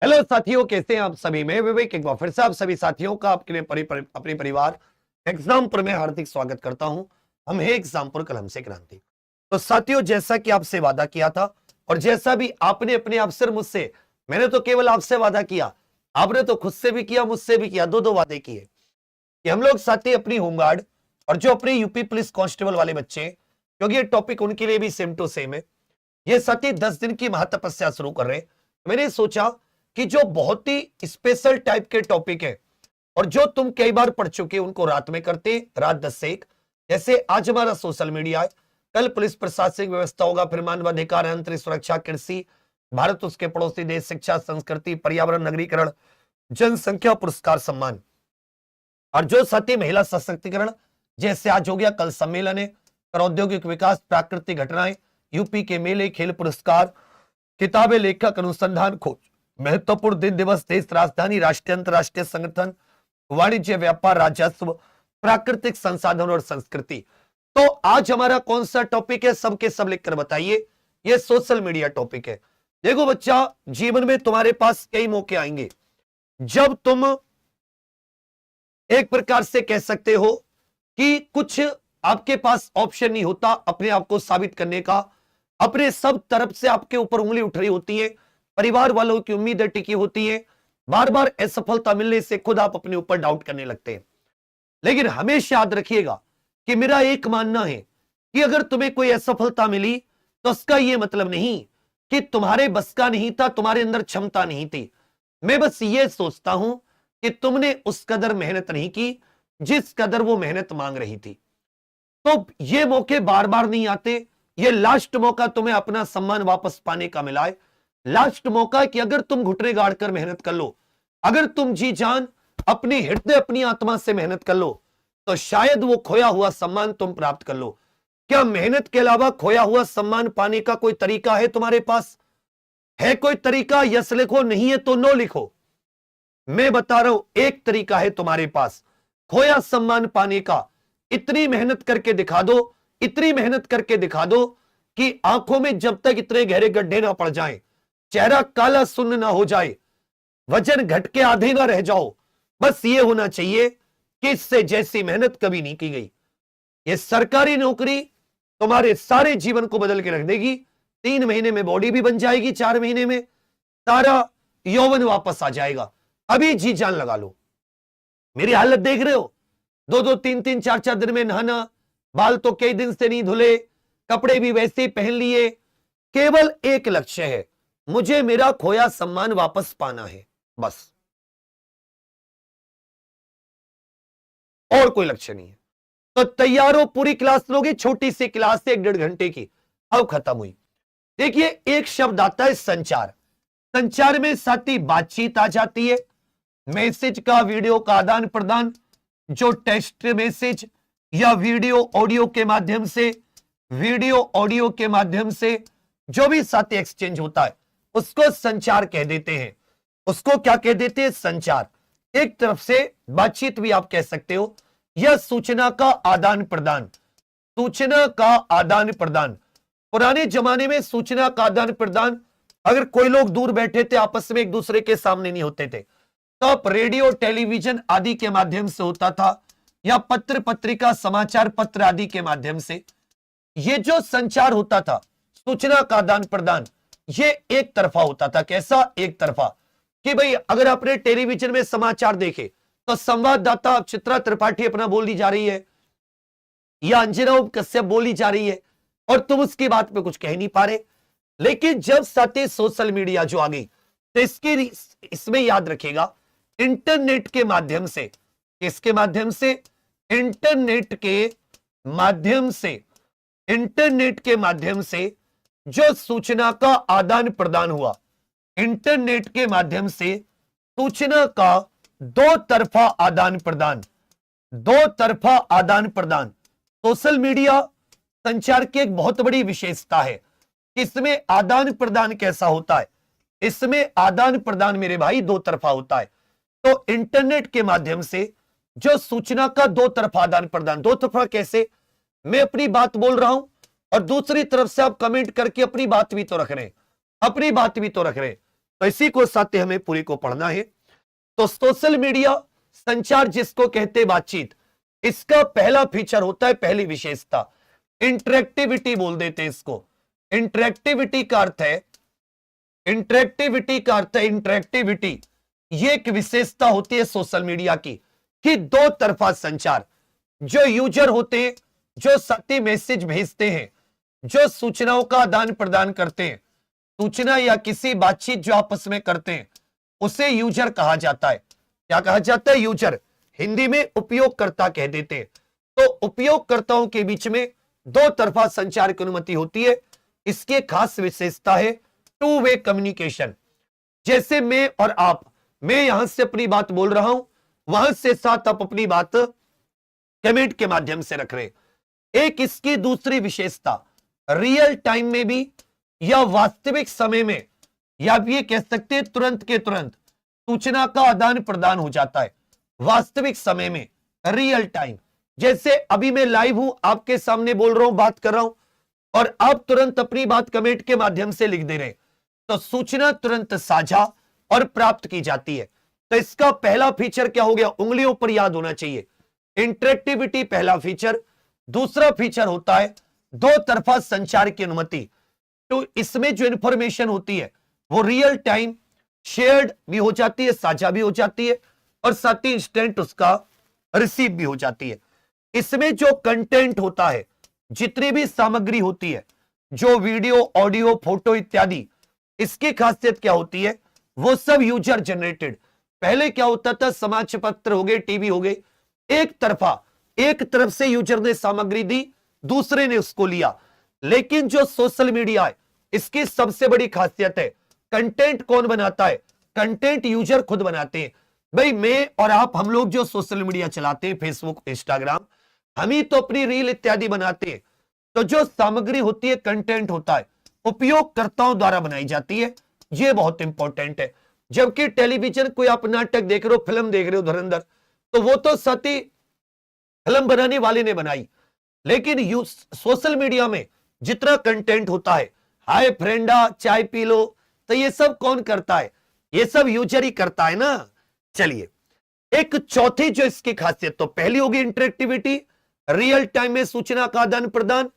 Hello साथियों, कैसे हैं आप सभी। मैं विवेक एक बार फिर से आप सभी साथियों का आपके लिए अपने परिवार एग्जामपुर में हार्दिक स्वागत करता हूं। हम है एग्जामपुर कलम से क्रांति। तो साथियों, जैसा कि आपसे वादा किया था और जैसा भी आपने अपने आप से मुझसे, मैंने तो केवल आपसे वादा किया, आपने तो खुद से भी किया, मुझसे भी किया, दो वादे किए कि हम लोग साथी अपनी होमगार्ड और जो अपने यूपी पुलिस कांस्टेबल वाले बच्चे हैं, क्योंकि ये टॉपिक उनके लिए भी सेम टू सेम है, ये साथी 10 दिन की महातपस्या शुरू कर रहे हैं। मैंने सोचा कि जो बहुत ही स्पेशल टाइप के टॉपिक है और जो तुम कई बार पढ़ चुके उनको रात में करते, रात 10 से 1। जैसे आज हमारा सोशल मीडिया है, कल पुलिस प्रशासनिक व्यवस्था होगा, फिर मानवाधिकार, अंतरिक्ष सुरक्षा, कृषि, भारत उसके पड़ोसी देश, शिक्षा, संस्कृति, पर्यावरण, नगरीकरण, जनसंख्या, पुरस्कार, सम्मान। और जो साथी महिला सशक्तिकरण, जैसे आज हो गया, कल सम्मेलन है, प्रौद्योगिक विकास, प्राकृतिक घटनाएं, यूपी के मेले, खेल पुरस्कार, किताबें, लेखक, अनुसंधान, खोज, महत्वपूर्ण दिन दिवस, देश, राजधानी, राष्ट्रीय अंतरराष्ट्रीय संगठन, वाणिज्य, व्यापार, राजस्व, प्राकृतिक संसाधन और संस्कृति। तो आज हमारा कौन सा टॉपिक है, सबके सब लिखकर बताइए। ये सोशल मीडिया टॉपिक है। देखो बच्चा, जीवन में तुम्हारे पास कई मौके आएंगे जब तुम एक प्रकार से कह सकते हो कि कुछ आपके पास ऑप्शन नहीं होता अपने आप को साबित करने का। अपने सब तरफ से आपके ऊपर उंगली उठ रही होती है, परिवार वालों की उम्मीदें टिकी होती है, बार बार असफलता मिलने से खुद आप अपने ऊपर डाउट करने लगते हैं। लेकिन हमेशा याद रखिएगा कि मेरा एक मानना है कि अगर तुम्हें कोई असफलता मिली तो उसका यह मतलब नहीं कि तुम्हारे बस का नहीं था, तुम्हारे अंदर क्षमता नहीं थी। मैं बस ये सोचता हूं कि तुमने उस कदर मेहनत नहीं की जिस कदर वो मेहनत मांग रही थी। तो ये मौके बार बार नहीं आते। ये लास्ट मौका तुम्हें अपना सम्मान वापस पाने का मिला है। लास्ट मौका कि अगर तुम घुटने गाड़ कर मेहनत कर लो, अगर तुम जी जान अपनी हृदय अपनी आत्मा से मेहनत कर लो, तो शायद वो खोया हुआ सम्मान तुम प्राप्त कर लो। क्या मेहनत के अलावा खोया हुआ सम्मान पाने का कोई तरीका है तुम्हारे पास? है कोई तरीका? यस लिखो, नहीं है तो नो लिखो। मैं बता रहा हूं, एक तरीका है तुम्हारे पास खोया सम्मान पाने का। इतनी मेहनत करके दिखा दो, इतनी मेहनत करके दिखा दो कि आंखों में जब तक इतने गहरे गड्ढे ना पड़ जाएं, चेहरा काला सुन्न ना हो जाए, वजन घट के आधे ना रह जाओ। बस ये होना चाहिए कि इससे जैसी मेहनत कभी नहीं की गई। ये सरकारी नौकरी तुम्हारे सारे जीवन को बदल के रख देगी। 3 महीने में बॉडी भी बन जाएगी, 4 महीने में सारा यौवन वापस आ जाएगा। अभी जी जान लगा लो। मेरी हालत देख रहे हो, 2-2, 3-3, 4-4 दिन में नहाना, बाल तो कई दिन से नहीं धुले, कपड़े भी वैसे ही पहन लिए। केवल एक लक्ष्य है, मुझे मेरा खोया सम्मान वापस पाना है, बस। और कोई लक्ष्य नहीं है। तो तैयार हो? पूरी क्लास लोगे? छोटी सी क्लास से 1-1.5 घंटे की अब खत्म हुई। देखिए, एक शब्द आता है संचार। संचार में साथी बातचीत आ जाती है, मैसेज का, वीडियो का आदान प्रदान, जो टेक्स्ट मैसेज या वीडियो ऑडियो के माध्यम से, वीडियो ऑडियो के माध्यम से जो भी साथी एक्सचेंज होता है उसको संचार कह देते हैं। उसको क्या कह देते हैं? संचार। एक तरफ से बातचीत भी आप कह सकते हो, या सूचना का आदान प्रदान। सूचना का आदान प्रदान, पुराने जमाने में सूचना का आदान प्रदान, अगर कोई लोग दूर बैठे थे, आपस में एक दूसरे के सामने नहीं होते थे, तब रेडियो, टेलीविजन आदि के माध्यम से होता था, या पत्र पत्रिका, समाचार पत्र आदि के माध्यम से। ये जो संचार होता था, सूचना का आदान प्रदान, ये एक तरफा होता था। कैसा? एक तरफा। कि भाई अगर आपने टेलीविजन में समाचार देखे तो संवाददाता चित्रा त्रिपाठी अपना बोली जा रही है या अंजना कश्यप बोली जा रही है और तुम उसकी बात पे कुछ कह नहीं पा रहे। लेकिन जब साथी सोशल मीडिया जो आ गई, तो इसमें याद रखेगा, इंटरनेट के माध्यम से, किसके माध्यम से? इंटरनेट के माध्यम से। इंटरनेट के माध्यम से जो सूचना का आदान प्रदान हुआ, इंटरनेट के माध्यम से सूचना का दो तरफा आदान प्रदान, दो तरफा आदान प्रदान। सोशल मीडिया संचार की एक बहुत बड़ी विशेषता है। इसमें आदान प्रदान कैसा होता है? इसमें आदान प्रदान मेरे भाई दो तरफा होता है। तो इंटरनेट के माध्यम से जो सूचना का दो तरफा आदान प्रदान, दो तरफा कैसे? मैं अपनी बात बोल रहा हूं और दूसरी तरफ से आप कमेंट करके अपनी बात भी तो रख रहे हैं, अपनी बात भी तो रख रहे हैं। तो इसी को साथ हमें पूरी को पढ़ना है। तो सोशल मीडिया संचार जिसको कहते हैं बातचीत, इसका पहला फीचर होता है, पहली विशेषता इंटरेक्टिविटी बोल देते हैं इसको। इंटरेक्टिविटी का अर्थ है, इंटरेक्टिविटी ये एक विशेषता होती है सोशल मीडिया की कि दो तरफा संचार। जो यूजर होते हैं, जो साथी मैसेज भेजते हैं, जो सूचनाओं का आदान प्रदान करते हैं, सूचना या किसी बातचीत जो आपस में करते हैं, उसे यूजर कहा जाता है। क्या कहा जाता है? यूजर। हिंदी में उपयोगकर्ता कह देते हैं। तो उपयोगकर्ताओं के बीच में दो तरफा संचार की अनुमति होती है। इसकी खास विशेषता है टू वे कम्युनिकेशन। जैसे मैं और आप, मैं यहां से अपनी बात बोल रहा हूं, वहां से साथ आप अपनी बात कमेंट के माध्यम से रख रहे। एक इसकी दूसरी विशेषता, रियल टाइम में भी या वास्तविक समय में, या आप ये कह सकते हैं तुरंत के तुरंत सूचना का आदान प्रदान हो जाता है। वास्तविक समय में, रियल टाइम। जैसे अभी मैं लाइव हूं, आपके सामने बोल रहा हूं, बात कर रहा हूं, और आप तुरंत अपनी बात कमेंट के माध्यम से लिख दे रहे हैं, तो सूचना तुरंत साझा और प्राप्त की जाती है। तो इसका पहला फीचर क्या हो गया? उंगलियों पर याद होना चाहिए। इंटरेक्टिविटी पहला फीचर। दूसरा फीचर होता है दो तरफा संचार की अनुमति। तो इसमें जो इंफॉर्मेशन होती है वो रियल टाइम शेयर्ड भी हो जाती है, साझा भी हो जाती है, और साथ ही इंस्टेंट उसका रिसीव भी हो जाती है। इसमें जो कंटेंट होता है, जितनी भी सामग्री होती है, जो वीडियो, ऑडियो, फोटो इत्यादि, इसकी खासियत क्या होती है? वो सब यूजर जनरेटेड। पहले क्या होता था? समाचार पत्र हो गए, टीवी हो गए, एक तरफ से यूजर ने सामग्री दी, दूसरे ने उसको लिया। लेकिन जो सोशल मीडिया है, इसकी सबसे बड़ी खासियत है कंटेंट कौन बनाता है? कंटेंट यूजर खुद बनाते हैं। भाई मैं और आप, हम लोग जो सोशल मीडिया चलाते हैं, फेसबुक, इंस्टाग्राम, हम ही तो अपनी रील इत्यादि बनाते हैं। तो जो सामग्री होती है, कंटेंट होता है, उपयोगकर्ताओं द्वारा बनाई जाती है। यह बहुत इंपॉर्टेंट है। जबकि टेलीविजन, कोई आप नाटक देख रहे हो, फिल्म देख रहे हो धुरंधर, तो वो तो सती फिल्म बनाने वाले ने बनाई। लेकिन सोशल मीडिया में जितना कंटेंट होता है, हाय फ्रेंडा, चाय पी लो, तो ये सब कौन करता है? ये सब यूजर ही करता है ना। चलिए, एक चौथी जो इसकी खासियत, तो पहली होगी इंटरेक्टिविटी, रियल टाइम में सूचना का आदान प्रदान।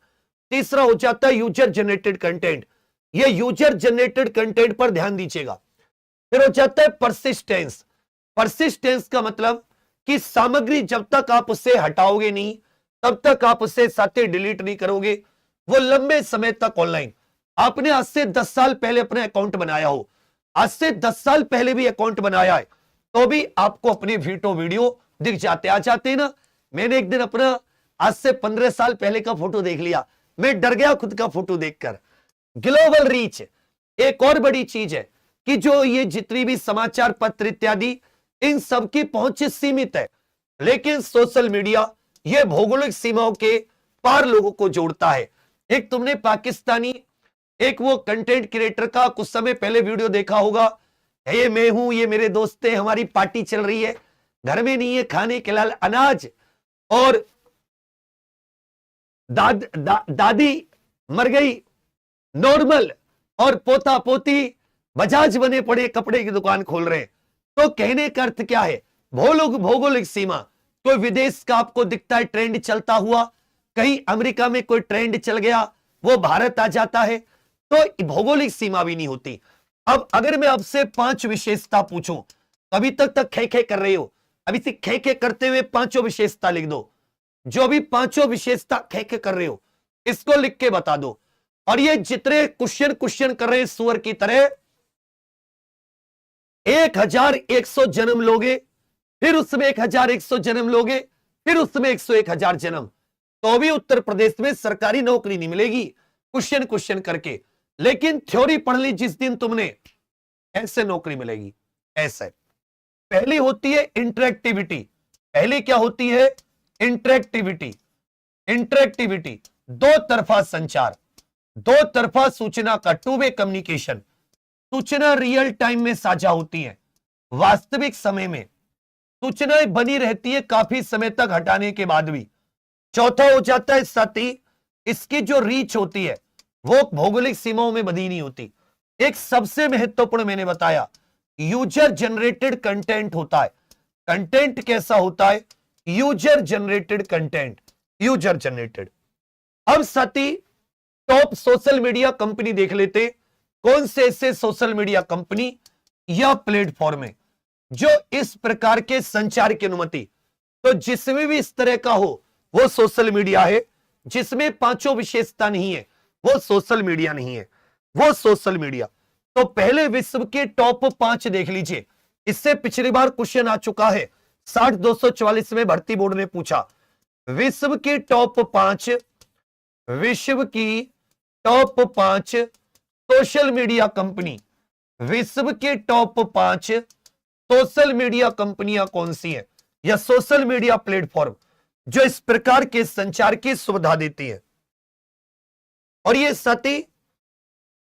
तीसरा हो जाता है यूजर जनरेटेड कंटेंट। ये यूजर जनरेटेड कंटेंट पर ध्यान दीजिएगा। फिर हो जाता है परसिस्टेंस। परसिस्टेंस का मतलब कि सामग्री जब तक आप उसे हटाओगे नहीं, तब तक आप उसे साथ डिलीट नहीं करोगे, वो लंबे समय तक ऑनलाइन। आपने आज से 10 साल पहले अपना अकाउंट बनाया हो, आज से 10 साल पहले भी अकाउंट बनाया है, तो भी आपको अपने वीडियो दिख जाते, आ जाते हैं ना। मैंने एक दिन अपना आज से 15 साल पहले का फोटो देख लिया, मैं डर गया खुद का फोटो देखकर। ग्लोबल रीच एक और बड़ी चीज है कि जो ये जितनी भी समाचार पत्र इत्यादि, इन सब की पहुंच सीमित है। लेकिन सोशल मीडिया ये भौगोलिक सीमाओं के पार लोगों को जोड़ता है। एक तुमने पाकिस्तानी एक वो कंटेंट क्रिएटर का कुछ समय पहले वीडियो देखा होगा, ये मैं हूं, ये मेरे दोस्त हैं, हमारी पार्टी चल रही है, घर में नहीं है खाने के लाल अनाज, और दादी मर गई नॉर्मल, और पोता पोती बजाज बने पड़े, कपड़े की दुकान खोल रहे हैं। तो कहने का अर्थ क्या है? भौगोलिक सीमा। कोई विदेश का आपको दिखता है ट्रेंड चलता हुआ, कहीं अमेरिका में कोई ट्रेंड चल गया, वो भारत आ जाता है, तो भौगोलिक सीमा भी नहीं होती। अब अगर मैं आपसे 5 विशेषता पूछूं, अभी तक खे खे कर रहे हो, अभी से खे खे करते हुए 5 विशेषता लिख दो। जो भी 5 विशेषता खे खे कर रहे हो, इसको लिख के बता दो। और ये जितने क्वेश्चन कर रहे हैं सुअर की तरह, 1100 जन्म लोगे, फिर उसमें 1100 जन्म लोगे, फिर उसमें 101,000 जन्म, तो भी उत्तर प्रदेश में सरकारी नौकरी नहीं मिलेगी क्वेश्चन करके। लेकिन थ्योरी पढ़ ली जिस दिन तुमने, ऐसे नौकरी मिलेगी। ऐसे पहली होती है इंटरेक्टिविटी। पहली क्या होती है? इंटरेक्टिविटी। इंटरेक्टिविटी दो तरफा संचार, दो तरफा सूचना का टू वे कम्युनिकेशन। सूचना रियल टाइम में साझा होती है, वास्तविक समय में सूचनाएं बनी रहती है काफी समय तक हटाने के बाद भी। चौथा हो जाता है साथ ही इसकी जो रीच होती है वो भौगोलिक सीमाओं में बंधी नहीं होती। एक सबसे महत्वपूर्ण मैंने बताया यूजर जनरेटेड कंटेंट होता है। कंटेंट कैसा होता है? User generated content, user generated. अब साथी टॉप सोशल मीडिया कंपनी देख लेते, कौन से ऐसे सोशल मीडिया कंपनी या प्लेटफॉर्म है जो इस प्रकार के संचार की अनुमति, तो जिसमें भी इस तरह का हो वो सोशल मीडिया है, जिसमें पांचों विशेषता नहीं है वो सोशल मीडिया नहीं है, वो सोशल मीडिया। तो पहले विश्व के टॉप 5 देख लीजिए। इससे पिछली बार क्वेश्चन आ चुका है 60-244 में भर्ती बोर्ड ने पूछा विश्व के टॉप 5, विश्व की टॉप 5 सोशल मीडिया कंपनी, विश्व के टॉप 5 सोशल मीडिया कंपनियां कौन सी हैं या सोशल मीडिया प्लेटफॉर्म जो इस प्रकार के संचार की सुविधा देती है। और ये साथी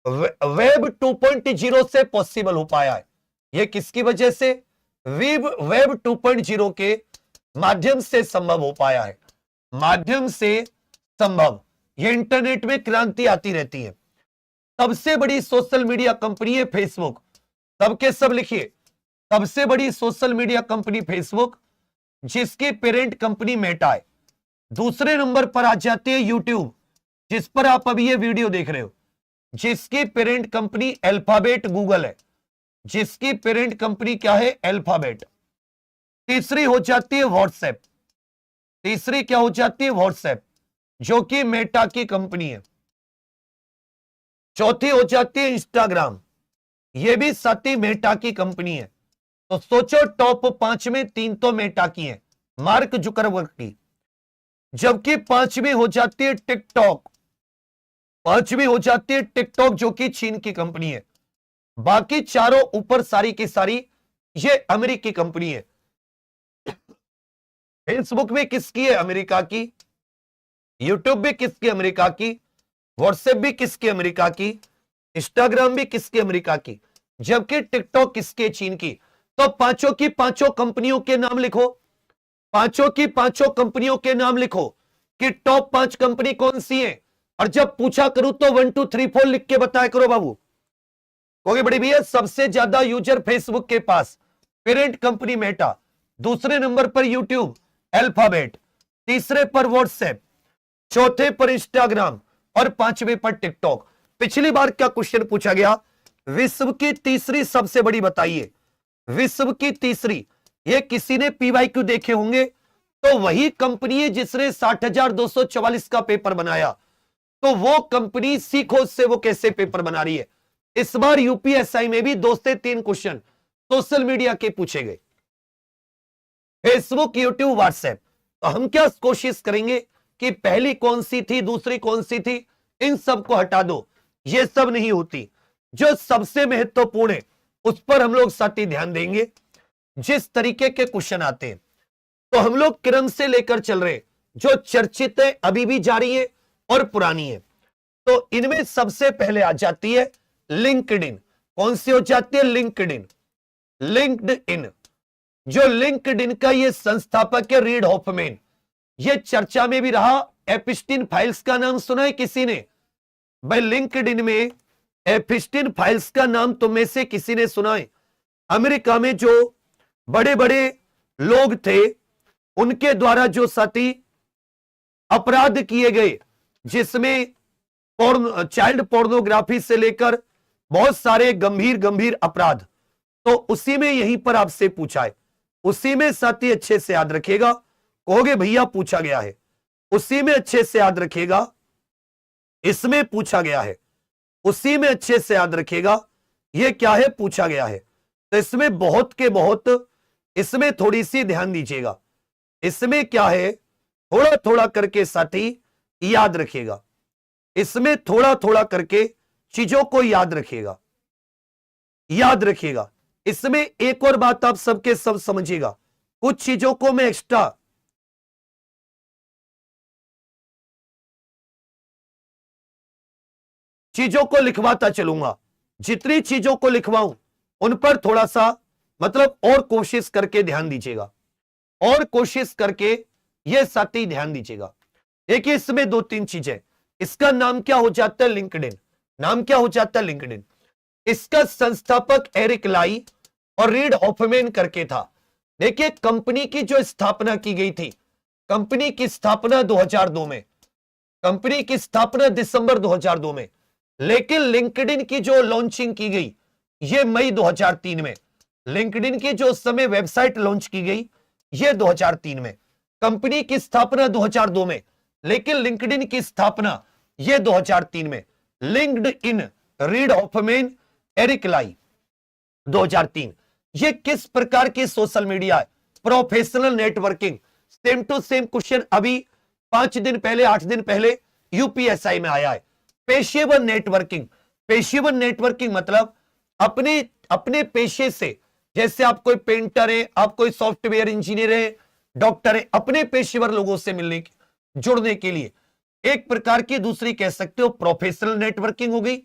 वेब 2.0 से पॉसिबल हो पाया है। ये किसकी वजह से? वेब 2.0 के माध्यम से संभव हो पाया है, माध्यम से संभव। ये इंटरनेट में क्रांति आती रहती है। सबसे बड़ी सोशल मीडिया कंपनी है फेसबुक, सबके सब लिखिए, सबसे बड़ी सोशल मीडिया कंपनी फेसबुक, जिसकी पेरेंट कंपनी मेटा है। दूसरे नंबर पर आ जाती है यूट्यूब, जिस पर आप अभी ये वीडियो देख रहे हो, जिसकी पेरेंट कंपनी अल्फाबेट गूगल है, जिसकी पेरेंट कंपनी क्या है? अल्फाबेट। तीसरी हो जाती है व्हाट्सएप, तीसरी क्या हो जाती है? व्हाट्सएप, जो कि मेटा की कंपनी है। चौथी हो जाती है इंस्टाग्राम, यह भी साथी मेटा की कंपनी है। तो सोचो टॉप 5 में 3 तो मेटा की है, मार्क जुकरबर्ग की, जबकि 5वीं हो जाती है टिकटॉक, 5वीं हो जाती है टिकटॉक जो कि चीन की कंपनी है। बाकी चारों ऊपर सारी की सारी ये अमेरिकी कंपनी है। फेसबुक भी किसकी है? अमेरिका की। यूट्यूब भी किसकी? अमेरिका की। व्हाट्सएप भी किसकी? अमेरिका की। इंस्टाग्राम भी किसकी? अमेरिका की। जबकि टिकटॉक किसके? चीन की। तो पांचों की पांचों कंपनियों के नाम लिखो, पांचों की पांचों कंपनियों के नाम लिखो कि टॉप 5 कंपनी कौन सी है। और जब पूछा करूं तो 1 2 3 4 लिख के बताया करो बाबू। क्योंकि बड़ी भैया सबसे ज्यादा यूजर फेसबुक के पास, पेरेंट कंपनी मेटा, दूसरे नंबर पर यूट्यूब अल्फाबेट, तीसरे पर व्हाट्सएप, चौथे पर इंस्टाग्राम और 5वें पर टिकटॉक। पिछली बार क्या क्वेश्चन पूछा गया? विश्व की तीसरी सबसे बड़ी बताइए, विश्व की तीसरी। ये किसी ने पीवाईक्यू देखे होंगे, तो वही कंपनी है जिसने 60,244 का पेपर बनाया। तो वो कंपनी सीखो से वो कैसे पेपर बना रही है। इस बार यूपीएसआई में भी 2 से 3 क्वेश्चन सोशल मीडिया के पूछे गए, फेसबुक, यूट्यूब, व्हाट्सएप। तो हम क्या कोशिश करेंगे कि पहली कौन सी थी, दूसरी कौन सी थी, इन सब को हटा दो, ये सब नहीं होती। जो सबसे महत्वपूर्ण है उस पर हम लोग साथी ध्यान देंगे। जिस तरीके के क्वेश्चन आते हैं तो हम लोग क्रम से लेकर चल रहे, जो चर्चित है, अभी भी जारी है और पुरानी है। तो इनमें सबसे पहले आ जाती है लिंक्डइन। कौन सी हो जाती है? लिंक्डइन। लिंक्डइन, जो लिंक्डइन का ये संस्थापक है रीड हॉफमैन, ये चर्चा में भी रहा। एपिस्टीन फाइल्स का नाम सुना है किसी ने? भाई लिंक्डइन में एपिस्टीन फाइल्स का नाम तुम में से किसी ने सुना है? अमेरिका में जो बड़े बड़े लोग थे उनके द्वारा जो साथी अपराध किए गए, जिसमें चाइल्ड पोर्नोग्राफी से लेकर बहुत सारे गंभीर गंभीर अपराध, तो उसी में यहीं पर आपसे पूछा है। उसी में साथी अच्छे से याद रखिएगा, कहोगे भैया पूछा गया है, उसी में अच्छे से याद रखिएगा, इसमें पूछा गया है, उसी में अच्छे से याद रखिएगा ये क्या है, पूछा गया है। तो इसमें बहुत के बहुत, इसमें थोड़ी सी ध्यान दीजिएगा, इसमें क्या है थोड़ा थोड़ा करके साथी याद रखिएगा, इसमें थोड़ा थोड़ा करके चीजों को याद रखिएगा, याद रखिएगा। इसमें एक और बात आप सबके सब समझिएगा, कुछ चीजों को मैं एक्स्ट्रा चीजों को लिखवाता चलूंगा, जितनी चीजों को लिखवाऊं उन पर थोड़ा सा मतलब और कोशिश करके ध्यान दीजिएगा, और कोशिश करके ये साथी ध्यान दीजिएगा। देखिए इसमें 2-3 चीजें, इसका नाम क्या हो जाता है? लिंक्डइन। नाम क्या हो जाता है? लिंक्डइन। इसका संस्थापक एरिक लाई और रीड हॉफमैन करके था। देखिए कंपनी की जो स्थापना की गई थी, कंपनी की स्थापना 2002 में, कंपनी की स्थापना दिसंबर 2002 में, लेकिन लिंक्डइन की जो लॉन्चिंग की गई ये मई 2003 में। लिंक्डइन की जो उस समय वेबसाइट लॉन्च की गई ये 2003 में। कंपनी की स्थापना 2002 में, लेकिन लिंक्डइन की स्थापना ये 2003 में। LinkedIn, Reid Hoffman, Eric Ly, 2003। ये किस प्रकार की सोशल मीडिया है? Professional networking. Same to same question अभी 5 दिन पहले, 8 दिन पहले यूपीएसआई में आया है। पेशेवर नेटवर्किंग। पेशेवर नेटवर्किंग मतलब अपने अपने पेशे से, जैसे आप कोई पेंटर है, आप कोई सॉफ्टवेयर इंजीनियर है, डॉक्टर है, अपने पेशेवर लोगों से मिलने जुड़ने के लिए एक प्रकार की, दूसरी कह सकते हो प्रोफेशनल नेटवर्किंग हो गई।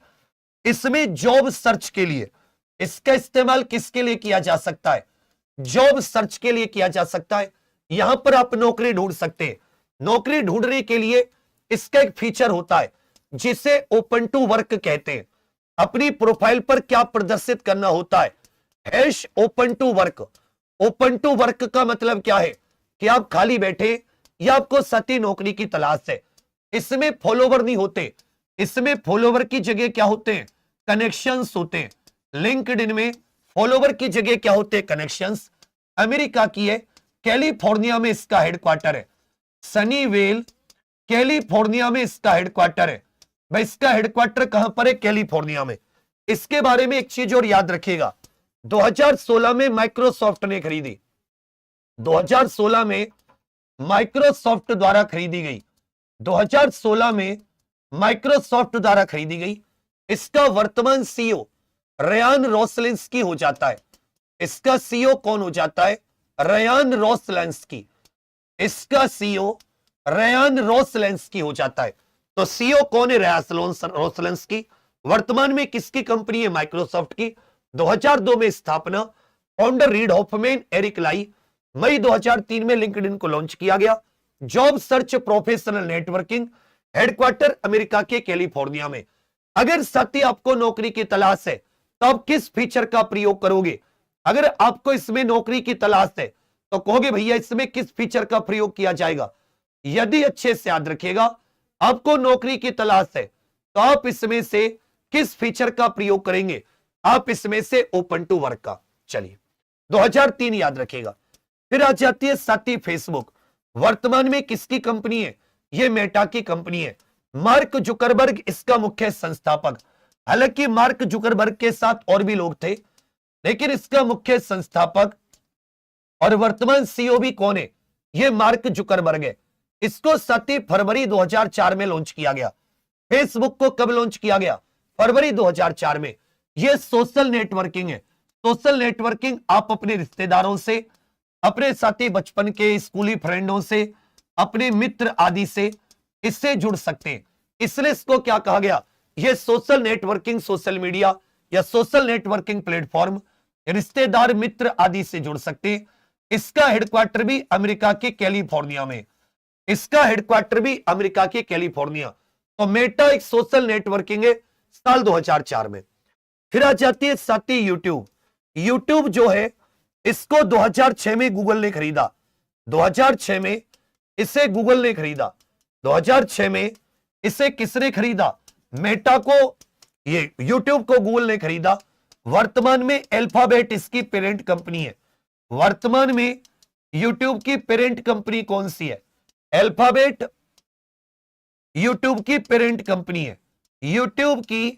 इसमें जॉब सर्च के लिए इसका इस्तेमाल किसके लिए किया जा सकता है? जॉब सर्च के लिए किया जा सकता है। यहां पर आप नौकरी ढूंढ सकते हैं। नौकरी ढूंढने के लिए इसका एक फीचर होता है जिसे ओपन टू वर्क कहते हैं। अपनी प्रोफाइल पर क्या प्रदर्शित करना होता है? Hash open to work. Open to work का मतलब क्या है कि आप खाली बैठे या आपको सती नौकरी की तलाश है। इसमें फॉलोवर नहीं होते, इसमें फॉलोवर की जगह क्या होते हैं? कनेक्शंस होते हैं। लिंक्डइन में फॉलोवर की जगह क्या होते हैं? कनेक्शंस। अमेरिका की है, कैलिफोर्निया में इसका हेडक्वार्टर है। सनीवेल, कैलिफोर्निया में इसका हेडक्वार्टर है। भाई इसका हेडक्वार्टर कहां पर है? कैलिफोर्निया में। इसके बारे में एक चीज और याद रखिएगा, 2016 में माइक्रोसॉफ्ट ने खरीदी, 2016 में माइक्रोसॉफ्ट द्वारा खरीदी गई, 2016 में माइक्रोसॉफ्ट द्वारा खरीदी गई। इसका वर्तमान सीईओ रयान रोसलिंस्की हो जाता है। इसका सीईओ कौन हो जाता है? रयान रोसलिंस्की। इसका सीईओ रयान रोसलिंस्की हो जाता है। तो सीईओ कौन है? रयान रोसलिंस्की। वर्तमान में किसकी कंपनी है? माइक्रोसॉफ्ट की। 2002 में स्थापना, फाउंडर रीड हॉफमैन, एरिक लाई। मई 2003 में लिंक्डइन को लॉन्च किया गया। Job search, professional networking, headquarter America के कैलिफोर्निया में। अगर साथी आपको नौकरी की तलाश है तो आप किस फीचर का प्रयोग करोगे? अगर आपको इसमें नौकरी की तलाश है तो कहोगे भैया इसमें किस फीचर का प्रयोग किया जाएगा? यदि अच्छे से याद रखिएगा, आपको नौकरी की तलाश है तो आप इसमें से किस फीचर का प्रयोग करेंगे? आप इसमें से ओपन टू वर्क का। चलिए 2003 याद रखिएगा। फिर आ जाती है साथी फेसबुक। वर्तमान में किसकी कंपनी है? यह मेटा की कंपनी है। मार्क जुकरबर्ग इसका मुख्य संस्थापक। हालांकि मार्क जुकरबर्ग के साथ और भी लोग थे, लेकिन इसका मुख्य संस्थापक और वर्तमान सीईओ भी कौन है? यह मार्क जुकरबर्ग है। इसको 7 फरवरी 2004 में लॉन्च किया गया। फेसबुक को कब लॉन्च किया गया? फरवरी 2004 में। यह सोशल नेटवर्किंग है। सोशल नेटवर्किंग आप अपने रिश्तेदारों से, अपने साथी बचपन के स्कूली फ्रेंडों से, अपने मित्र आदि से इससे जुड़ सकते हैं। इसलिए इसको क्या कहा गया? यह सोशल नेटवर्किंग, सोशल मीडिया या सोशल नेटवर्किंग प्लेटफॉर्म रिश्तेदार, मित्र आदि से जुड़ सकते हैं। इसका हेडक्वार्टर भी अमेरिका के कैलिफोर्निया में। इसका हेडक्वार्टर भी अमेरिका के कैलिफोर्निया। तो मेटा एक सोशल नेटवर्किंग है साल 2004 में। फिर आ जाती है साथी यूट्यूब। यूट्यूब जो है इसको 2006 में गूगल ने खरीदा। 2006 में इसे गूगल ने खरीदा। 2006 में इसे किसने खरीदा? मेटा को, ये यूट्यूब को गूगल ने खरीदा। वर्तमान में अल्फाबेट इसकी पेरेंट कंपनी है। वर्तमान में यूट्यूब की पेरेंट कंपनी कौन सी है? अल्फाबेट यूट्यूब की पेरेंट कंपनी है। यूट्यूब की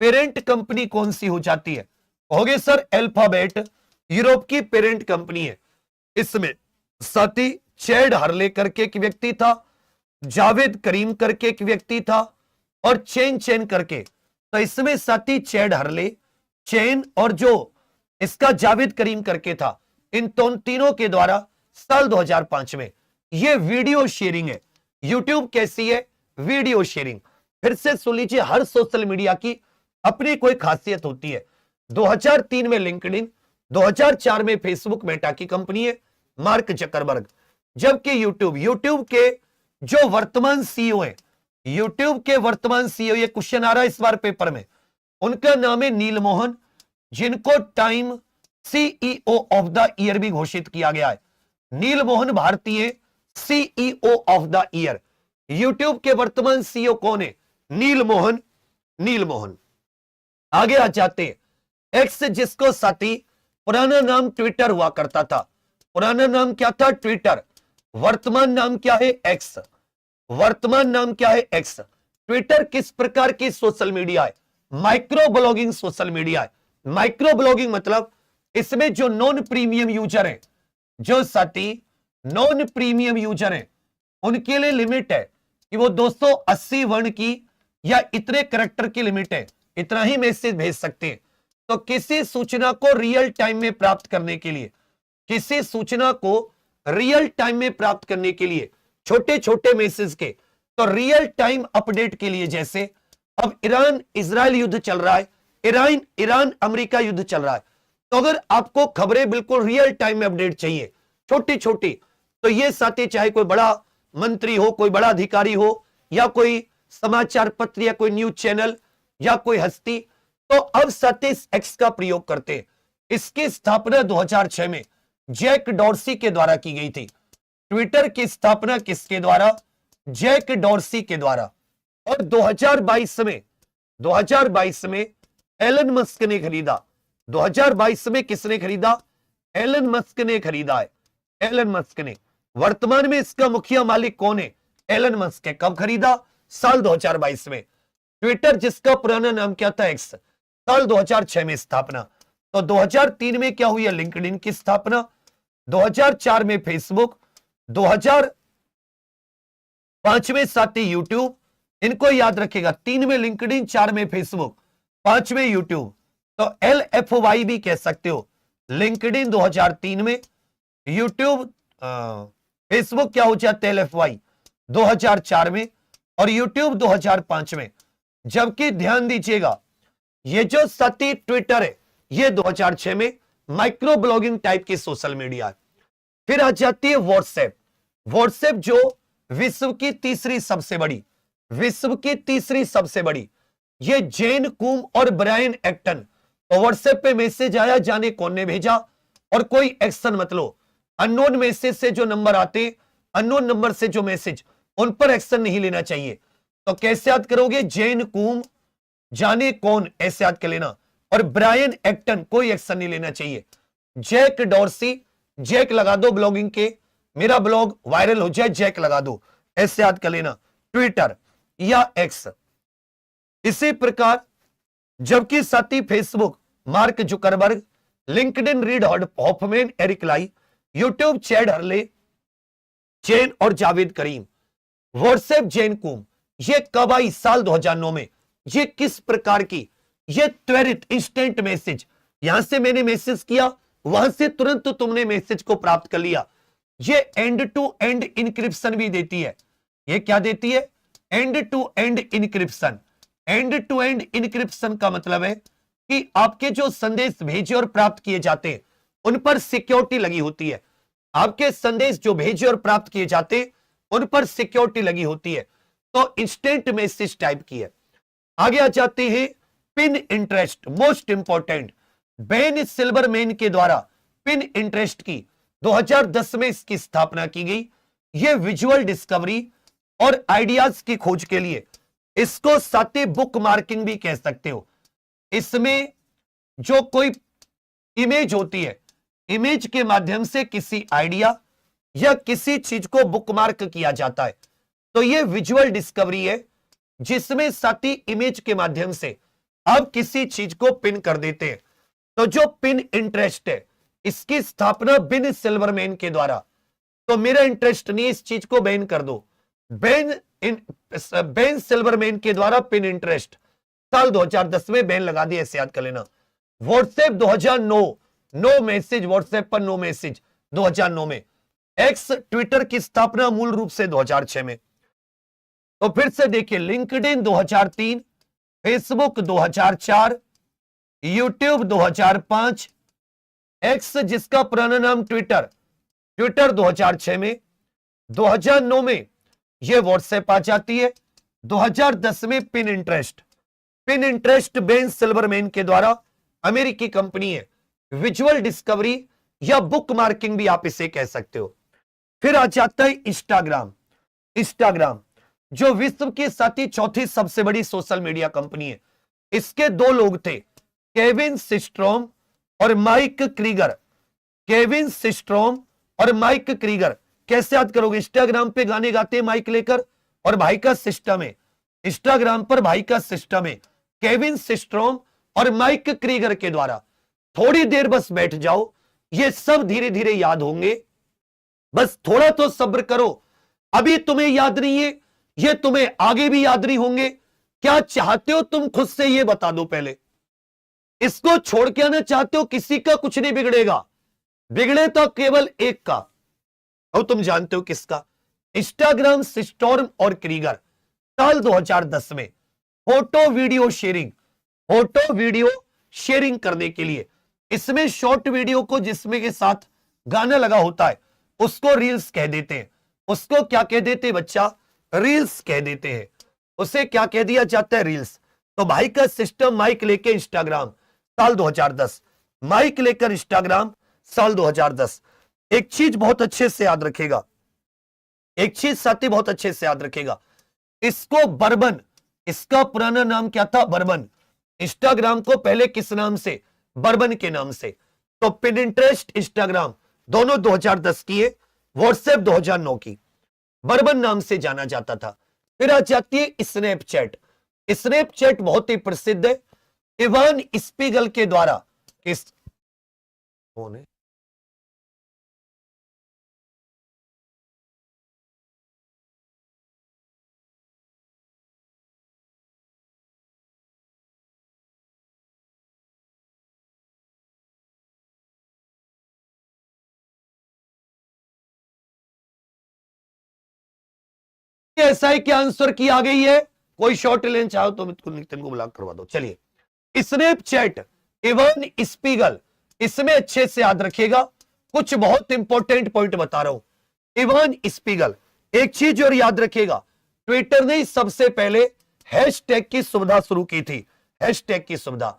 पेरेंट कंपनी कौन सी हो जाती है? कहोगे सर अल्फाबेट यूरोप की पेरेंट कंपनी है। इसमें साथी चैड हरले करके एक व्यक्ति था, जावेद करीम करके एक व्यक्ति था और चेन करके। तो इसमें साथी चैड हरले, चेन और जो इसका जावेद करीम करके था, इन तीनों के द्वारा साल 2005 में यह वीडियो शेयरिंग है। यूट्यूब कैसी है? Video sharing. फिर से सुन लीजिए, हर सोशल मीडिया की अपनी कोई खासियत होती है। 2003 में लिंक्डइन, 2004 में फेसबुक मेटा की कंपनी है, मार्क जकरबर्ग। जबकि यूट्यूब के जो वर्तमान सीईओ है, यूट्यूब के वर्तमान सीईओ, ये क्वेश्चन आ रहा है इस बार पेपर में, उनका नाम है नील मोहन, जिनको time CEO of the year भी घोषित किया गया है। नील मोहन भारतीय CEO of the year. YouTube के वर्तमान सीईओ कौन है? नील मोहन। नील मोहन। आगे आ जाते हैं, एक्स जिसको साथी पुराना नाम ट्विटर हुआ करता था। पुराना नाम क्या था? ट्विटर। वर्तमान नाम क्या है? एक्स। वर्तमान नाम क्या है? एक्स। ट्विटर किस प्रकार की सोशल मीडिया है? माइक्रो ब्लॉगिंग सोशल मीडिया है। माइक्रो ब्लॉगिंग मतलब इसमें जो नॉन प्रीमियम यूजर है, जो साथी नॉन प्रीमियम यूजर है, उनके लिए लिमिट है कि वो 280 वर्ण की या इतने करैक्टर की लिमिट है, इतना ही मैसेज भेज सकते हैं। तो किसी सूचना को रियल टाइम में प्राप्त करने के लिए, किसी सूचना को रियल टाइम में प्राप्त करने के लिए छोटे छोटे मैसेज के, तो रियल टाइम अपडेट के लिए, जैसे अब ईरान इजराइल युद्ध चल रहा है, ईरान अमेरिका युद्ध चल रहा है, तो अगर आपको खबरें बिल्कुल रियल टाइम में अपडेट चाहिए छोटी छोटी, तो ये साथी चाहे कोई बड़ा मंत्री हो, कोई बड़ा अधिकारी हो, या कोई समाचार पत्र या कोई न्यूज चैनल या कोई हस्ती, तो अब साथी एक्स का प्रयोग करते हैं। इसकी स्थापना 2006 में जैक डॉर्सी के द्वारा की गई थी। ट्विटर की स्थापना किसके द्वारा? जैक डॉर्सी के द्वारा। और 2022 में एलन मस्क ने खरीदा। 2022 में किसने खरीदा? एलन मस्क ने खरीदा है। एलन मस्क ने। वर्तमान में इसका मुखिया मालिक कौन है? एलन मस्क है। कब खरीदा? साल 2022 में। ट्विटर जिसका पुराना नाम क्या था? एक्स। साल 2006 में स्थापना। तो 2003 में क्या हुई है? लिंक्डइन की स्थापना। 2004 में फेसबुक, 2005 में साथी यूट्यूब। इनको याद रखेगा, 3 में लिंक्डइन, 4 में फेसबुक, 5 में यूट्यूब। तो LFY भी कह सकते हो। लिंक्डइन 2003 में, यूट्यूब फेसबुक क्या हो जाता है? LFY 2004 में, और यूट्यूब 2005 में। जबकि ध्यान दीजिएगा, ये जो साथी ट्विटर है, ये 2006 में माइक्रो ब्लॉगिंग टाइप की सोशल मीडिया है। फिर आ जाती है व्हाट्सएप। व्हाट्सएप जो विश्व की तीसरी सबसे बड़ी, ये जेन कूम और ब्रायन एक्टन। तो व्हाट्सएप पे मैसेज आया, जाने कौन ने भेजा, और कोई एक्शन मत लो। अननोन मैसेज से जो नंबर आते, अननोन नंबर से जो मैसेज, उन पर एक्शन नहीं लेना चाहिए। तो कैसे याद करोगे? जेन कूम, जाने कौन, ऐसे याद कर लेना। और ब्रायन एक्टन, कोई एक्शन नहीं लेना चाहिए। जैक डॉर्सी, जैक लगा दो ब्लॉगिंग के, मेरा ब्लॉग वायरल हो जाए, जैक लगा दो, ऐसे याद कर लेना। ट्विटर या एक्स। इसी प्रकार जबकि साथी Facebook Mark Zuckerberg, LinkedIn Reid Hoffman, Eric Ly, YouTube Chad Hurley, Chen और जावेद करीम। व्हाट्सएप जेन कूम, ये कब आई? साल 2009 में। ये किस प्रकार की? ये त्वरित इंस्टेंट मैसेज, यहां से मैंने मैसेज किया, वहां से तुरंत तो तुमने मैसेज को प्राप्त कर लिया। ये एंड टू एंड इंक्रिप्शन भी देती है। ये क्या देती है? End to end encryption. End to end encryption का मतलब है कि आपके जो संदेश भेजे और प्राप्त किए जाते हैं, उन पर सिक्योरिटी लगी होती है। आपके संदेश जो भेजे और प्राप्त किए जाते हैं, उन पर सिक्योरिटी लगी होती है। तो इंस्टेंट मैसेज टाइप की है। आगे आ जाते हैं pin interest, most important. Ben Silverman के द्वारा पिन इंटरेस्ट की 2010 में इसकी स्थापना की गई। यह विजुअल डिस्कवरी और आइडियाज की खोज के लिए, इसको साथी बुक मार्किंग भी कह सकते हो। इसमें जो कोई इमेज होती है, इमेज के माध्यम से किसी आइडिया या किसी चीज को बुकमार्क किया जाता है, तो यह विजुअल डिस्कवरी है, जिसमें साथी इमेज के माध्यम से आप किसी चीज को पिन कर देते हैं। तो जो पिन इंटरेस्ट है, इसकी स्थापना बिन सिल्वरमैन के द्वारा। तो मेरा इंटरेस्ट नहीं, इस चीज को बैन कर दो। बेन सिल्वरमैन के द्वारा पिन इंटरेस्ट साल 2010 में बैन लगा दिया, ऐसे याद कर लेना। व्हाट्सएप 2009, नो मैसेज, व्हाट्सएप पर नो मैसेज 2009 में। एक्स ट्विटर की स्थापना मूल रूप से 2006 में। तो फिर से देखिए, लिंक्डइन 2003, फेसबुक 2004, यूट्यूब 2005, एक्स जिसका पुराना नाम ट्विटर 2006 में। 2009 में यह व्हाट्सएप आ जाती है। 2010 में पिन पिनिंटरेस्ट बेन सिल्वरमैन के द्वारा अमेरिकी कंपनी है। विजुअल डिस्कवरी या बुक मार्किंग भी आप इसे कह सकते हो। फिर आ जाता है इंस्टाग्राम। इंस्टाग्राम जो विश्व की साथी चौथी सबसे बड़ी सोशल मीडिया कंपनी है। इसके दो लोग थे, केविन सिस्ट्रोम और माइक क्रीगर। केविन सिस्ट्रोम और माइक क्रीगर। कैसे याद करोगे? इंस्टाग्राम पे गाने गाते हैं माइक लेकर और भाई का सिस्टम है, इंस्टाग्राम पर भाई का सिस्टम है। केविन सिस्ट्रोम और माइक क्रीगर के द्वारा। थोड़ी देर बस बैठ जाओ, ये सब धीरे धीरे याद होंगे। बस थोड़ा तो सब्र करो। अभी तुम्हें याद नहीं है, ये तुम्हें आगे भी याद नहीं होंगे। क्या चाहते हो तुम खुद से ये बता दो पहले। इसको छोड़ के आना चाहते हो? किसी का कुछ नहीं बिगड़ेगा, बिगड़े तो केवल एक का, और तुम जानते हो किसका। इंस्टाग्राम सिस्टॉर्म और क्रीगर साल 2010 में फोटो वीडियो शेयरिंग करने के लिए, इसमें शॉर्ट वीडियो को जिसमें के साथ गाना लगा होता है उसको रील्स कह देते हैं। उसको क्या कह देते हैं बच्चा? रील्स कह देते हैं। उसे क्या कह दिया जाता है? रील्स। तो भाई का सिस्टम माइक लेके इंस्टाग्राम साल 2010, माइक लेकर इंस्टाग्राम साल 2010। एक चीज बहुत अच्छे से याद रखेगा, एक चीज साथी बहुत अच्छे से याद रखेगा। इसको बर्बन, इसका पुराना नाम क्या था? बर्बन। इंस्टाग्राम को पहले किस नाम से? बर्बन के नाम से। तो पिनिंटरेस्ट, इंस्टाग्राम दोनों 2010 की है, व्हाट्सएप 2009 की। बर्बन नाम से जाना जाता था। फिर आ जाती है स्नैपचैट। स्नैपचैट बहुत ही प्रसिद्ध है, इवान स्पीगल के द्वारा। किस कौन है? ऐसा है कि आंसर की आ गई है। कोई शॉर्ट लेन चाहो तो नितिन को ब्लॉक करवा दो। चलिए, स्नैपचैट, इवान स्पीगल, इसमें अच्छे से याद रखिएगा। कुछ बहुत इंपॉर्टेंट पॉइंट बता रहा हूं। इवान स्पीगल, एक चीज और याद रखिएगा, ट्विटर ने सबसे पहले हैशटैग की सुविधा शुरू की थी। हैशटैग की सुविधा।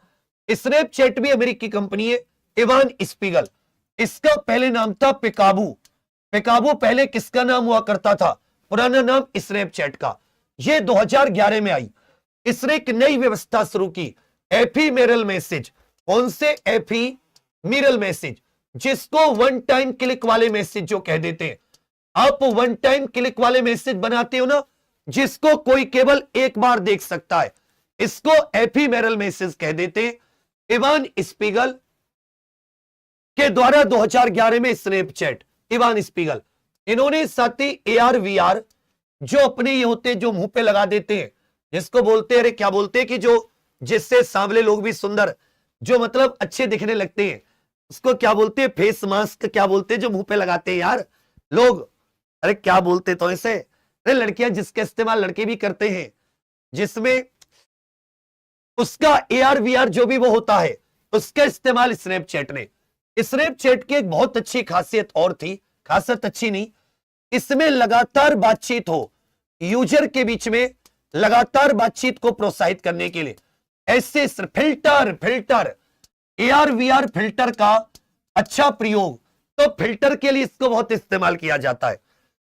स्नैपचैट भी अमेरिकी कंपनी है। इवान स्पीगल, इसका पहले नाम था पिकाबू। पिकाबू पहले किसका नाम हुआ करता था? पुराना नाम स्नैपचैट का। ये 2011 में आई। इसने एक नई व्यवस्था शुरू की, एफीमेरल मैसेज। कौन से? एफीमेरल मैसेज, जिसको वन टाइम क्लिक वाले मैसेज जो कह देते हैं। आप वन टाइम क्लिक वाले मैसेज बनाते हो ना, जिसको कोई केवल एक बार देख सकता है, इसको एफीमेरल मैसेज कह देते हैं। इवान स्पीगल के द्वारा 2011 में स्नैपचैट, इवान स्पीगल, इन्होंने साथी AR VR जो अपने ये होते हैं, जो मुंह पे लगा देते हैं, जिसको बोलते हैं, अरे क्या बोलते हैं कि जो जिससे सांवले लोग भी सुंदर, जो मतलब अच्छे दिखने लगते हैं, उसको क्या बोलते हैं? Face mask. क्या बोलते हैं जो मुंह पे लगाते हैं यार लोग? अरे क्या बोलते तो ऐसे? अरे लड़कियां, जिसका इस्तेमाल लड़के भी करते हैं, जिसमें उसका AR VR जो भी वो होता है, उसका इस्तेमाल स्नैपचैट ने। स्नैपचैट की एक बहुत अच्छी खासियत और थी, खासियत अच्छी नहीं, इसमें लगातार बातचीत हो, यूजर के बीच में लगातार बातचीत को प्रोत्साहित करने के लिए ऐसे फिल्टर AR VR फिल्टर का अच्छा प्रयोग, तो फिल्टर के लिए इसको बहुत इस्तेमाल किया जाता है।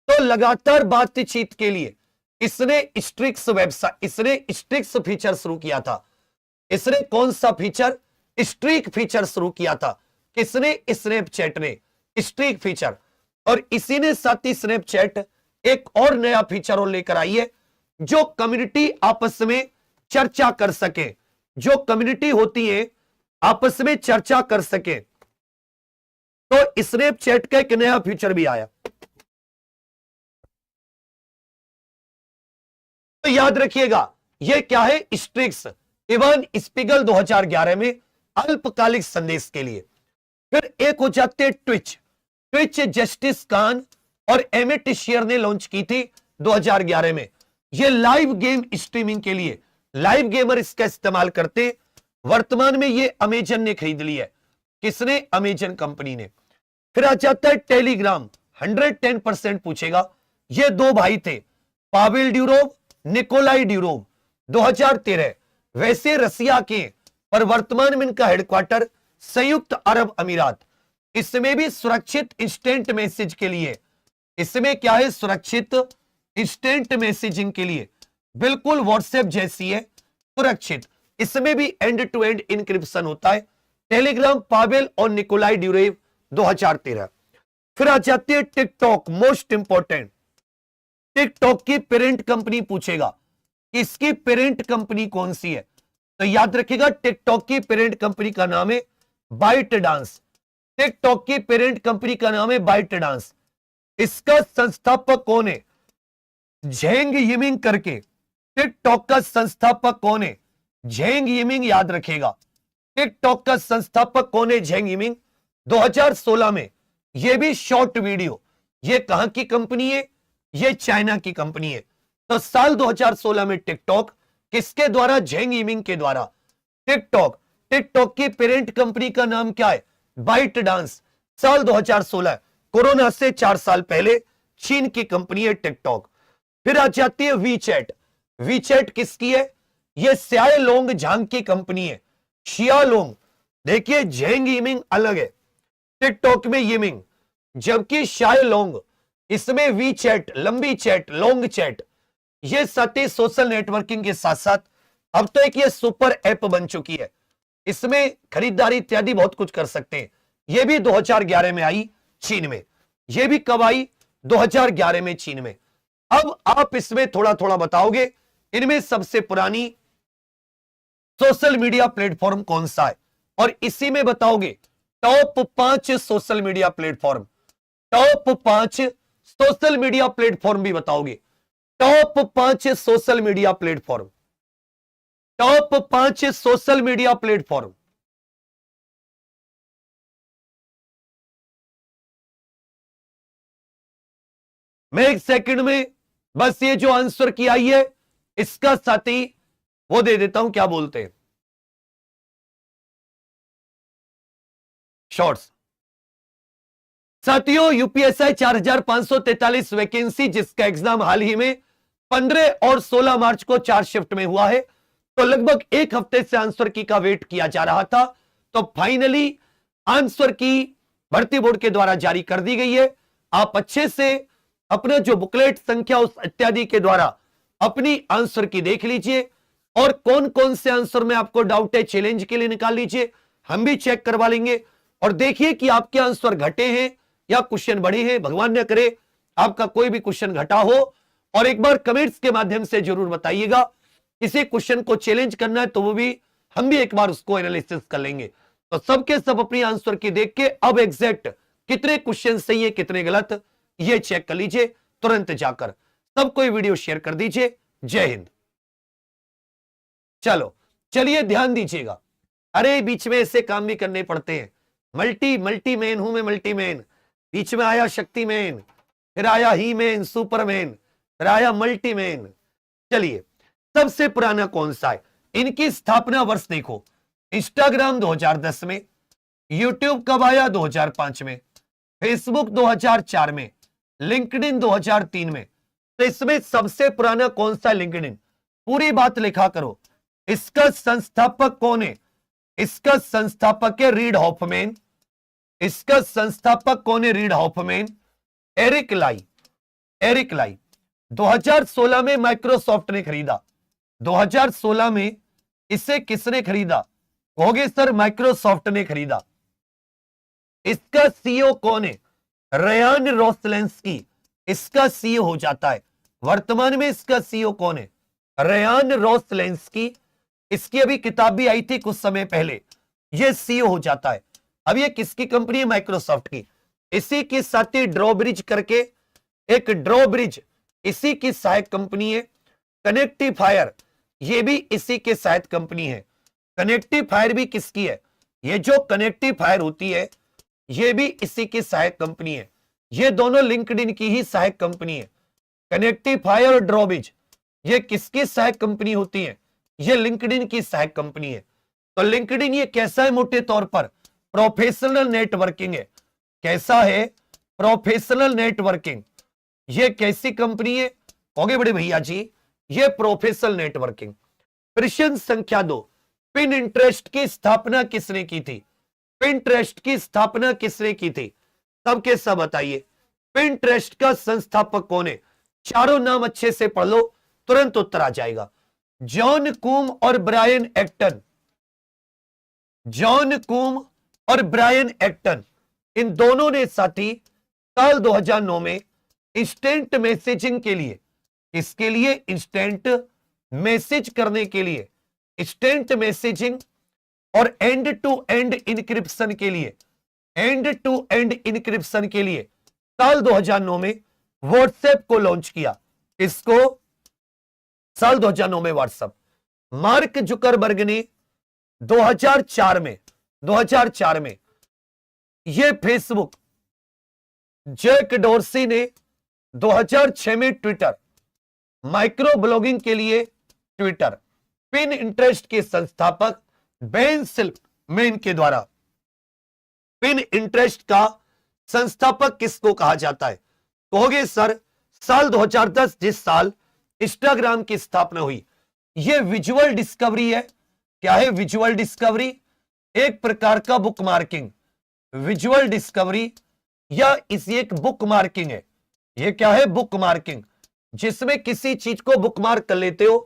तो लगातार बातचीत के लिए इसने स्ट्रिक्स वेबसाइट, इसने स्ट्रिक्स फीचर शुरू किया था। इसने कौन सा फीचर? स्ट्रीक फीचर शुरू किया था। किसने? स्नैपचैट ने, स्ट्रीक फीचर। और इसी ने साथ ही स्नैपचैट एक और नया फीचर और लेकर आई है, जो कम्युनिटी आपस में चर्चा कर सके, जो कम्युनिटी होती है आपस में चर्चा कर सके। तो स्नैपचैट का एक नया फीचर भी आया। तो याद रखिएगा, यह क्या है? स्ट्रिक्स। इवान स्पीगल 2011 में अल्पकालिक संदेश के लिए। फिर एक हो जाते हैं ट्विच। ट्विच जस्टिस खान और एमिट शेयर ने लॉन्च की थी 2011 में। यह लाइव गेम स्ट्रीमिंग के लिए, लाइव गेमर इसका इस्तेमाल करते। वर्तमान में यह अमेजन ने खरीद ली है। किसने? अमेजन कंपनी ने। फिर आ जाता है टेलीग्राम। 110% पूछेगा। ये दो भाई थे, पावेल ड्यूरोव, निकोलाई ड्यूरोव। 2013 वैसे रसिया के, पर वर्तमान में इनका हेडक्वार्टर संयुक्त अरब अमीरात। इसमें भी सुरक्षित इंस्टेंट मैसेज के लिए, इसमें क्या है, सुरक्षित इंस्टेंट मैसेजिंग के लिए बिल्कुल व्हाट्सएप जैसी है, सुरक्षित। इसमें भी एंड टू एंड इंक्रिप्शन होता है। टेलीग्राम पावेल और निकोलाई ड्यूरेव 2013। फिर आ जाती है टिकटॉक, मोस्ट इंपॉर्टेंट। टिकटॉक की पेरेंट कंपनी पूछेगा, इसकी पेरेंट कंपनी कौन सी है, तो याद रखिएगा टिकटॉक की पेरेंट कंपनी का नाम है बाइट डांस। टिकटॉक की पेरेंट कंपनी का नाम है बाइट डांस। इसका संस्थापक कौन है, झेंग यिमिंग करके। टिकटॉक का संस्थापक कौन है, झेंग यिमिंग, याद रखेगा टिकटॉक का संस्थापक कौन है, झेंग यिमिंग। 2016 में यह भी शॉर्ट वीडियो, यह कहां की कंपनी है, यह चाइना की कंपनी है। तो साल 2016 में टिकटॉक किसके द्वारा, झेंग यिमिंग के द्वारा। टिकटॉक की पेरेंट कंपनी का नाम क्या है, बाइट डांस। साल 2016, कोरोना से 4 साल पहले, चीन की कंपनी है टिकटॉक। फिर आ जाती है वीचैट। वीचैट किसकी है, यह स्यालोंग झांग की कंपनी है, शियालोंग। देखिए झेंग यिमिंग अलग है, टिकटॉक में यिमिंग, जबकि शायलोंग, इसमें वीचैट, लंबी चैट, लॉन्ग चैट। ये साथी सोशल नेटवर्किंग के साथ साथ अब तो एक ये सुपर ऐप बन चुकी है, इसमें खरीदारी इत्यादि बहुत कुछ कर सकते हैं। यह भी 2011 में आई चीन में। यह भी कब आई, 2011 में चीन में। अब आप इसमें थोड़ा थोड़ा बताओगे, इनमें सबसे पुरानी सोशल मीडिया प्लेटफॉर्म कौन सा है, और इसी में बताओगे top 5 social media platform. Top 5 social media platform भी बताओगे, top 5 social media platform, top 5 social media platform. मैं एक सेकंड में बस ये जो आंसर की आई है इसका साथी वो दे देता हूं, क्या बोलते हैं, शॉर्ट्स। साथियों यूपीएसआई 4543 वैकेंसी, जिसका एग्जाम हाल ही में 15 और 16 मार्च को 4 शिफ्ट में हुआ है। तो लगभग एक हफ्ते से आंसर की का वेट किया जा रहा था, तो फाइनली आंसर की भर्ती बोर्ड के द्वारा जारी कर दी गई है। आप अच्छे से अपने जो बुकलेट संख्या उस इत्यादि के द्वारा अपनी आंसर की देख लीजिए, और कौन कौन से आंसर में आपको डाउट है चैलेंज के लिए निकाल लीजिए, हम भी चेक करवा लेंगे। और देखिए कि आपके आंसर घटे हैं या क्वेश्चन बढ़े हैं। भगवान न करे आपका कोई भी क्वेश्चन घटा हो, और एक बार कमेंट्स के माध्यम से जरूर बताइएगा। किसी क्वेश्चन को चैलेंज करना है तो वो भी हम भी एक बार उसको एनालिसिस कर लेंगे। तो सबके सब अपनी आंसर की देख के अब एग्जैक्ट कितने क्वेश्चन सही है कितने गलत ये चेक कर लीजिए तुरंत जाकर। सबको ये वीडियो शेयर कर दीजिए। जय हिंद। चलो चलिए ध्यान दीजिएगा, अरे बीच में ऐसे काम भी करने पड़ते हैं। मल्टी मैन हूं मैं, मल्टी मैन। बीच में आया शक्ति मैन, फिर आया ही मैन, सुपरमैन, फिर आया मल्टी मैन। चलिए सबसे पुराना कौन सा है, इनकी स्थापना वर्ष देखो। इंस्टाग्राम 2010 में, यूट्यूब कब आया 2005 में, फेसबुक 2004 में, लिंक्डइन 2003 में। तो इसमें सबसे पुराना कौन सा लिंक्डइन, पूरी बात लिखा करो। इसका संस्थापक कौन है, इसका संस्थापक है रीड हॉफमैन। इसका संस्थापक कौन है, रीड हॉफमैन, एरिक लाई। एरिक लाई 2016 में माइक्रोसॉफ्ट ने खरीदा। 2016 में इसे किसने खरीदा, कहोगे सर माइक्रोसॉफ्ट ने खरीदा। इसका सीईओ कौन है, रयान रोसलेंस्की, इसका सीईओ हो जाता है। वर्तमान में इसका सीईओ कौन है, रयान रोसलेंस्की। इसकी अभी किताब भी आई थी कुछ समय पहले, यह सीईओ हो जाता है। अब ये किसकी कंपनी है, माइक्रोसॉफ्ट की। इसी के साथ ही ड्रॉब्रिज करके एक ड्रॉब्रिज इसी की सहायक कंपनी है। कनेक्टिफायर ये भी इसी के सहायक कंपनी है। कनेक्टिफायर भी किसकी है, ये जो कनेक्टिफायर होती है ये भी इसी की सहायक कंपनी है। ये दोनों लिंक्डइन की ही सहायक कंपनी है। कनेक्टिफायर और ड्रॉब्रिज ये किसकी सहायक कंपनी होती है, ये लिंक्डइन की सहायक कंपनी है। तो लिंक्डइन ये कैसा है, मोटे तौर पर प्रोफेशनल नेटवर्किंग है। कैसा है, प्रोफेशनल नेटवर्किंग। ये कैसी कंपनी है, कहोगे बड़े भैया जी ये प्रोफेशनल नेटवर्किंग। प्रश्न संख्या 2, पिंटरेस्ट की स्थापना किसने की थी? पिंटरेस्ट की स्थापना किसने की थी? सबके सब बताइए, पिंटरेस्ट का संस्थापक कौन है? चारों नाम अच्छे से पढ़ लो, तुरंत उत्तर आ जाएगा। जॉन कूम और ब्रायन एक्टन। जॉन कूम और ब्रायन एक्टन, इन दोनों ने साथी साल 2009 में इंस्टेंट मैसेजिंग के लिए, इसके लिए इंस्टेंट मैसेज करने के लिए, इंस्टेंट मैसेजिंग और एंड टू एंड इंक्रिप्शन के लिए, एंड टू एंड इंक्रिप्शन के लिए साल 2009 में व्हाट्सएप को लॉन्च किया। इसको साल 2009 में व्हाट्सएप। मार्क जुकरबर्ग ने 2004 में यह फेसबुक, जैक डोर्सी ने 2006 में ट्विटर, माइक्रो ब्लॉगिंग के लिए ट्विटर, पिन इंटरेस्ट के संस्थापक बेन सिल्कमैन के द्वारा। पिन इंटरेस्ट का संस्थापक किसको कहा जाता है? कहोगे सर साल 2010, जिस साल इंस्टाग्राम की स्थापना हुई। यह विजुअल डिस्कवरी है। क्या है विजुअल डिस्कवरी? एक प्रकार का बुक मार्किंग। विजुअल डिस्कवरी या इसी एक बुक मार्किंग है। यह क्या है? बुक मार्किंग, जिसमें किसी चीज को बुक मार्क कर लेते हो।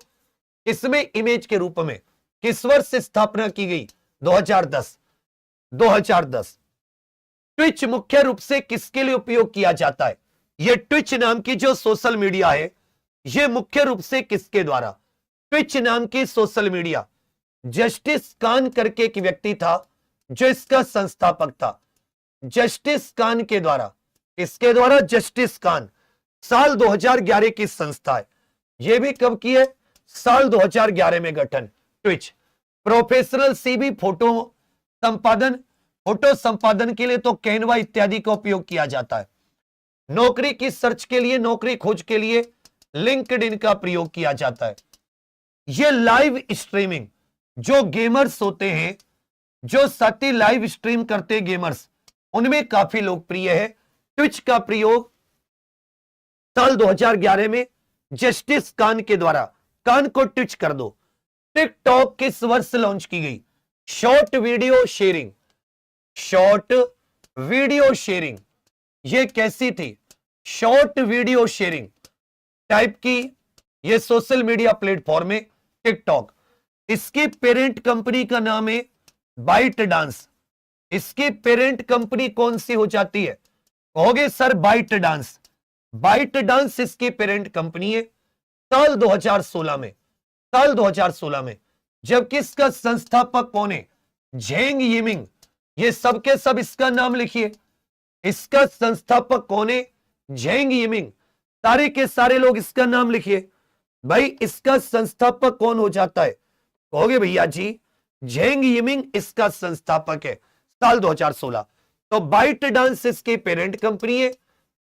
इसमें इमेज के रूप में। किस वर्ष से स्थापना की गई? 2010। ट्विच मुख्य रूप से किसके लिए उपयोग किया जाता है? यह ट्विच नाम की जो सोशल मीडिया है, यह मुख्य रूप से किसके द्वारा? ट्विच नाम की सोशल मीडिया, जस्टिस कान करके एक व्यक्ति था जो इसका संस्थापक था। जस्टिस कान के द्वारा। इसके द्वारा जस्टिस कान, साल 2011 की संस्था है। यह भी कब की है? साल 2011 में गठन। ट्विच प्रोफेशनल सीबी फोटो संपादन के लिए तो कैनवा इत्यादि का उपयोग किया जाता है। नौकरी की सर्च के लिए, नौकरी खोज के लिए लिंक्डइन का प्रयोग किया जाता है। यह लाइव स्ट्रीमिंग, जो गेमर्स होते हैं, जो साथी लाइव स्ट्रीम करते गेमर्स, उनमें काफी लोकप्रिय है। ट्विच का प्रयोग साल 2011 में जस्टिस कान के द्वारा। कान को ट्विच कर दो। टिकटॉक किस वर्ष लॉन्च की गई? Short video sharing. Short video sharing ये कैसी थी? शॉर्ट वीडियो शेयरिंग टाइप की ये सोशल मीडिया प्लेटफॉर्म है टिकटॉक। इसकी पेरेंट कंपनी का नाम है बाइट डांस। इसकी पेरेंट कंपनी कौन सी हो जाती है? कहोगे sir ByteDance. ByteDance इसकी पेरेंट कंपनी है। साल 2016 में, जबकि इसका संस्थापक कौन है? Zhang Yiming. ये सबके सब इसका नाम लिखिए। इसका संस्थापक कौन है? Zhang Yiming. सारे के सारे लोग इसका नाम लिखिए। भाई इसका संस्थापक कौन हो जाता है? कहोगे भैया जी झेंग यिमिंग इसका संस्थापक है। साल 2016। तो बाइट डांस इसकी पेरेंट कंपनी है,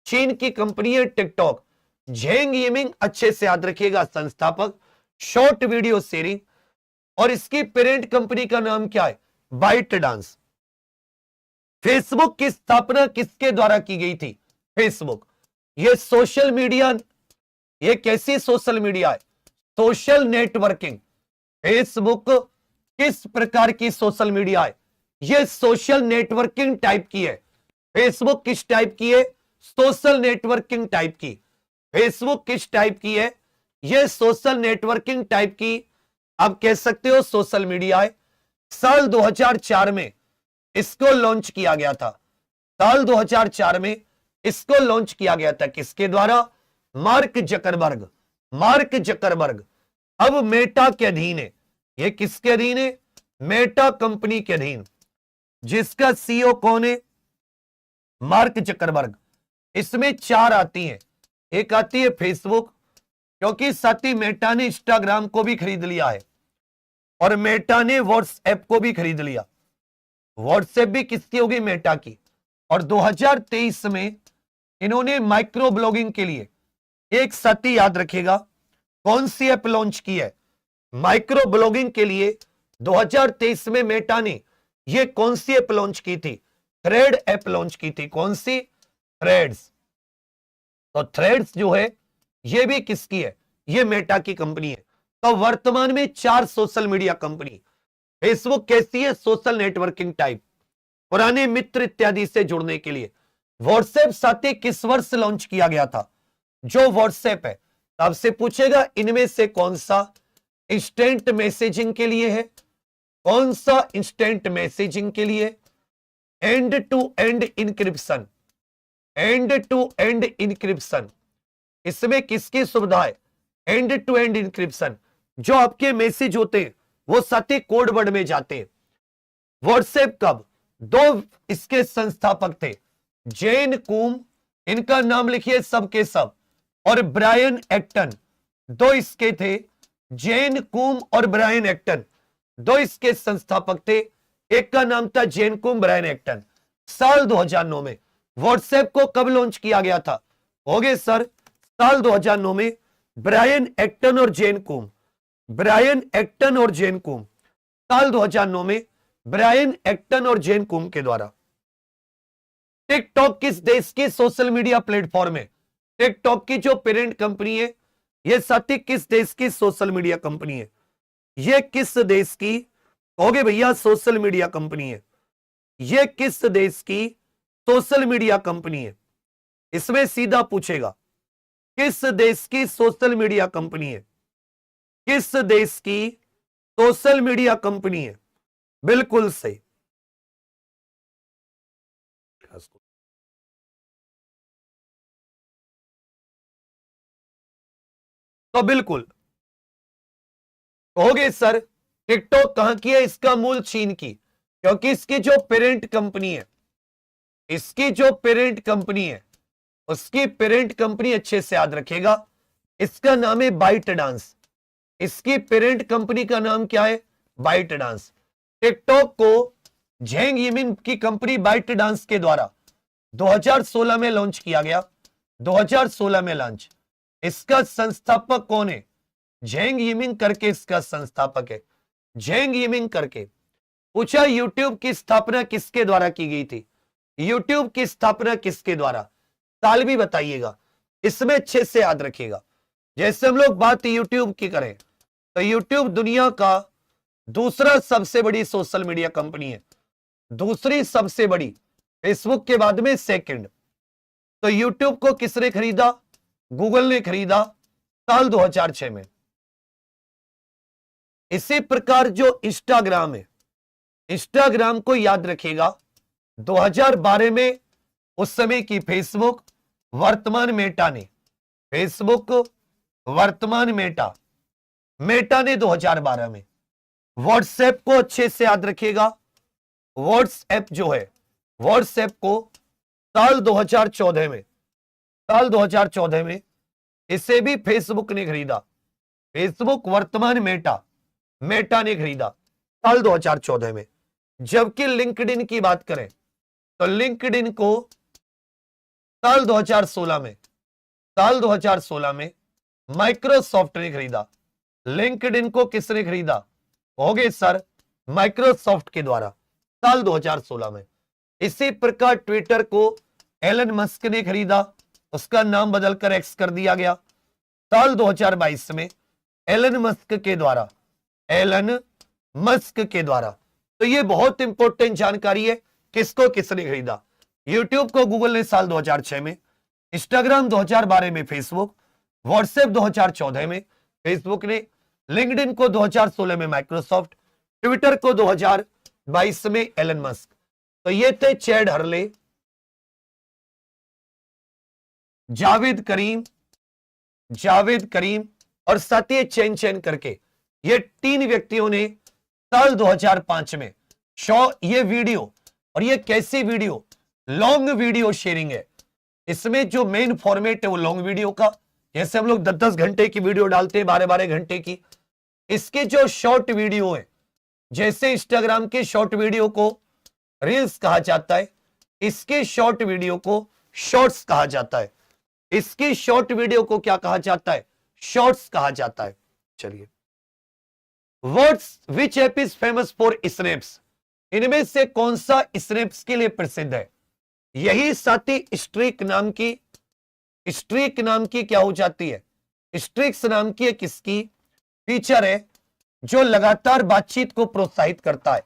चीन की कंपनी है टिकटॉक। झेंग यिमिंग अच्छे से याद रखिएगा संस्थापक, शॉर्ट वीडियो शेयरिंग, और इसकी पेरेंट कंपनी का नाम क्या है? Bite dance. फेसबुक की स्थापना किसके द्वारा की गई थी? फेसबुक ये सोशल मीडिया, ये कैसी सोशल मीडिया है? Social networking. फेसबुक किस प्रकार की सोशल मीडिया है? ये सोशल नेटवर्किंग टाइप की है। फेसबुक किस टाइप की है? सोशल नेटवर्किंग टाइप की। फेसबुक किस टाइप की है? ये सोशल नेटवर्किंग टाइप की, आप कह सकते हो सोशल मीडिया है। साल 2004 में इसको लॉन्च किया गया था। साल 2004 में इसको लॉन्च किया गया था। किसके द्वारा? Mark Zuckerberg. मार्क जकरबर्ग अब मेटा के अधीन है। ये किसके अधीन है? मेटा कंपनी के अधीन, जिसका सीईओ कौन है? Mark Zuckerberg. इसमें 4 आती हैं। एक आती है फेसबुक, क्योंकि साथ ही मेटा ने इंस्टाग्राम को भी खरीद लिया है, और मेटा ने व्हाट्सएप को भी खरीद लिया। व्हाट्सएप भी किसकी होगी? मेटा की। और 2023 में इन्होंने माइक्रो ब्लॉगिंग के लिए एक साथी याद रखेगा कौन सी ऐप लॉन्च की है? माइक्रो ब्लॉगिंग के लिए 2023 में मेटा ने ये कौन सी ऐप लॉन्च की थी? थ्रेड ऐप लॉन्च की थी। कौन सी? थ्रेड्स। तो थ्रेड्स जो है ये भी किसकी है? ये मेटा की कंपनी है। तो वर्तमान में 4 सोशल मीडिया कंपनी। फेसबुक कैसी है? सोशल नेटवर्किंग टाइप, पुराने मित्र इत्यादि से जुड़ने के लिए। व्हाट्सएप साथी किस वर्ष लॉन्च किया गया था? जो व्हाट्सएप है, आपसे पूछेगा इनमें से कौन सा इंस्टेंट मैसेजिंग के लिए है, कौन सा इंस्टेंट मैसेजिंग के लिए, end to end encryption, end to end encryption, इसमें किसकी सुविधा है? एंड टू एंड इंक्रिप्शन, जो आपके मैसेज होते हैं वो साथी कोड वर्ड में जाते हैं। व्हाट्सएप कब? 2 इसके संस्थापक थे, जेन कुम, इनका नाम लिखिए सबके सब, और ब्रायन एक्टन, 2 इसके थे, जेन कुम और ब्रायन एक्टन, 2 इसके संस्थापक थे। एक का नाम था जेन कुम, ब्रायन एक्टन। साल 2009 में व्हाट्सएप को कब लॉन्च किया गया था? हो गए सर, साल 2009 में ब्रायन एक्टन और जेन कुम, ब्रायन एक्टन और जेन कुम, साल 2009 में ब्रायन एक्टन और जेन कुम के द्वारा। टिकटॉक किस देश की सोशल मीडिया प्लेटफॉर्म है? टिकटॉक की जो पेरेंट कंपनी है, यह साथी किस देश की सोशल मीडिया कंपनी है? यह किस देश की होगे भैया सोशल मीडिया कंपनी है? यह किस देश की सोशल मीडिया कंपनी है? इसमें सीधा पूछेगा किस देश की सोशल मीडिया कंपनी है? किस देश की सोशल मीडिया कंपनी है? बिल्कुल सही। तो बिल्कुल कहोगे सर टिकटॉक कहां की है? इसका मूल चीन की, क्योंकि इसकी जो पेरेंट कंपनी है, इसकी जो पेरेंट कंपनी है, उसकी पेरेंट कंपनी अच्छे से याद रखेगा, इसका नाम है बाइट डांस। इसकी पेरेंट कंपनी का नाम क्या है? ByteDance. टिकटॉक को झेंग यिमिन की कंपनी बाइट डांस के द्वारा 2016 में लॉन्च किया गया, 2016 में लॉन्च। इसका संस्थापक कौन है? झेंग यिमिन करके इसका संस्थापक है, झेंग यिमिन करके। पूछा यूट्यूब की स्थापना किसके द्वारा की गई थी? यूट्यूब की स्थापना किसके द्वारा? साल भी बताइएगा, इसमें अच्छे से याद रखिएगा। जैसे हम लोग बात यूट्यूब की करें तो यूट्यूब दुनिया का दूसरा सबसे बड़ी सोशल मीडिया कंपनी है, दूसरी सबसे बड़ी, फेसबुक के बाद में सेकंड। तो यूट्यूब को किसने खरीदा? गूगल ने खरीदा साल 2006 में। इसी प्रकार जो इंस्टाग्राम है, इंस्टाग्राम को याद रखिएगा 2012 में उस समय की फेसबुक, वर्तमान मेटा ने, फेसबुक वर्तमान मेटा, मेटा ने 2012 में। व्हाट्सएप को अच्छे से याद रखिएगा, व्हाट्सएप जो है, व्हाट्सएप को साल 2014 में, साल 2014 में इसे भी फेसबुक ने खरीदा, फेसबुक वर्तमान मेटा, मेटा ने खरीदा साल 2014 में। जबकि लिंक्डइन की बात करें तो लिंक्डइन को साल 2016 में, साल 2016 में माइक्रोसॉफ्ट ने खरीदा। लिंक्डइन को किसने खरीदा? होगे सर माइक्रोसॉफ्ट के द्वारा साल 2016 में। इसी प्रकार ट्विटर को एलन मस्क ने खरीदा, उसका नाम बदलकर एक्स कर दिया गया साल 2022 में एलन मस्क के द्वारा, एलन मस्क के द्वारा। तो ये बहुत इंपॉर्टेंट जानकारी है, किसको किसने खरीदा। यूट्यूब को गूगल ने साल 2006 में, इंस्टाग्राम 2012 में फेसबुक, व्हाट्सएप 2014 में फेसबुक ने, लिंक्डइन को 2016 में माइक्रोसॉफ्ट, ट्विटर को 2022 में एलन मस्क। तो ये थे चैड हर्ले, जावेद करीम, जावेद करीम और सत्य चैन चैन करके ये 3 व्यक्तियों ने साल 2005 में ये वीडियो, और ये कैसी वीडियो? लॉन्ग वीडियो शेयरिंग है। इसमें जो मेन फॉर्मेट है वो लॉन्ग वीडियो का, जैसे हम लोग 10-10 घंटे की वीडियो डालते हैं, 12-12 घंटे की। इसके जो शॉर्ट वीडियो है, जैसे इंस्टाग्राम के शॉर्ट वीडियो को रील्स कहा जाता है, इसके शॉर्ट वीडियो को शॉर्ट्स कहा जाता है। इसकी शॉर्ट वीडियो को क्या कहा जाता है? शॉर्ट्स कहा जाता है। चलिए, विच app is famous for snaps? इनमें से कौन सा स्नैप्स के लिए प्रसिद्ध है? यही साथी स्ट्रीक नाम की, स्ट्रीक नाम की क्या हो जाती है? स्ट्रिक्स नाम की है किसकी? फीचर है जो लगातार बातचीत को प्रोत्साहित करता है,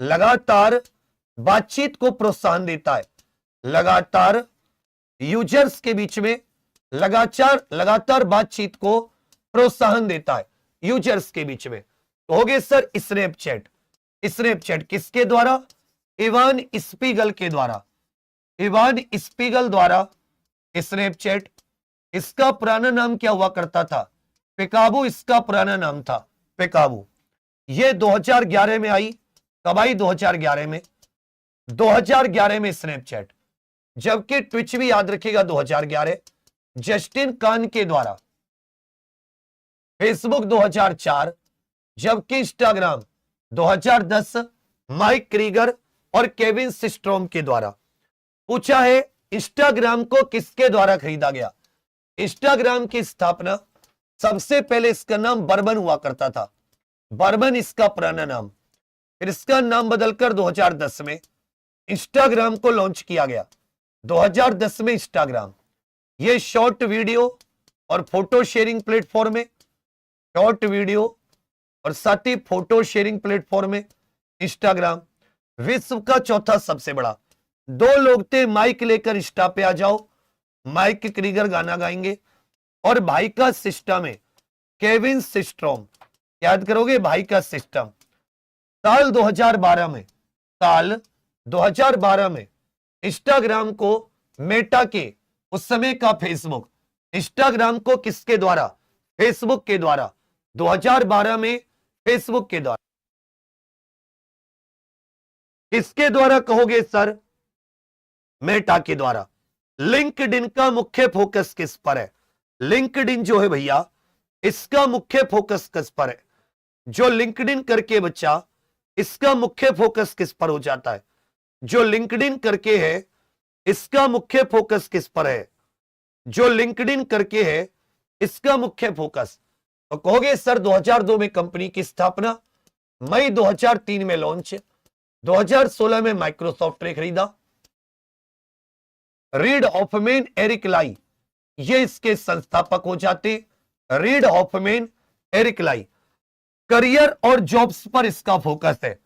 लगातार बातचीत को प्रोत्साहन देता है, लगातार यूजर्स के बीच में लगातार बातचीत को प्रोत्साहन देता है यूजर्स के बीच में। तो हो गए सर स्नैपचैट। स्नैपचैट किसके द्वारा? इवान स्पीगल के द्वारा, इवान स्पीगल द्वारा स्नैपचैट। इसका पुराना नाम क्या हुआ करता था? पिकाबू इसका पुराना नाम था, पिकाबू। ये 2011 में आई। कब आई? 2011 में। 2011 में स्नैपचैट। जबकि ट्विच भी याद रखिएगा 2011, जस्टिन कान के द्वारा। फेसबुक 2004, जबकि इंस्टाग्राम 2010 माइक क्रीगर और केविन सिस्ट्रोम के द्वारा। पूछा है इंस्टाग्राम को किसके द्वारा खरीदा गया? इंस्टाग्राम की स्थापना सबसे पहले इसका नाम बर्बन हुआ करता था, बर्बन इसका पुराना नाम। फिर इसका नाम बदलकर 2010 में इंस्टाग्राम को लॉन्च किया गया। 2010 में इंस्टाग्राम ये शॉर्ट वीडियो और फोटो शेयरिंग प्लेटफॉर्म है, शॉर्ट वीडियो और साथ ही फोटो शेयरिंग प्लेटफॉर्म है इंस्टाग्राम। विश्व का चौथा सबसे बड़ा। 2 लोग थे, माइक लेकर इंस्टा पे आ जाओ, माइक क्रीगर गाना गाएंगे और भाई का सिस्टम है केविन सिस्ट्रोम। याद करोगे भाई का सिस्टम। साल 2012 में, साल 2012 में इंस्टाग्राम को मेटा के, उस समय का फेसबुक, इंस्टाग्राम को किसके द्वारा? फेसबुक के द्वारा। 2012 में फेसबुक के द्वारा। किसके द्वारा कहोगे सर? मेटा के द्वारा। लिंक्डइन का मुख्य फोकस किस पर है? लिंक्डइन जो है भैया, इसका मुख्य फोकस किस पर है? जो लिंक्डइन करके बच्चा, इसका मुख्य फोकस किस पर हो जाता है? जो लिंक्डइन करके है, इसका मुख्य फोकस किस पर है? जो लिंक्डइन करके है, इसका मुख्य फोकस। तो कहोगे सर 2002 में कंपनी की स्थापना, मई 2003 में लॉन्च, 2016 में माइक्रोसॉफ्ट ने खरीदा। रीड हॉफमैन, एरिक लाई, ये इसके संस्थापक हो जाते। रीड हॉफमैन, एरिक लाई। करियर और जॉब्स पर इसका फोकस है,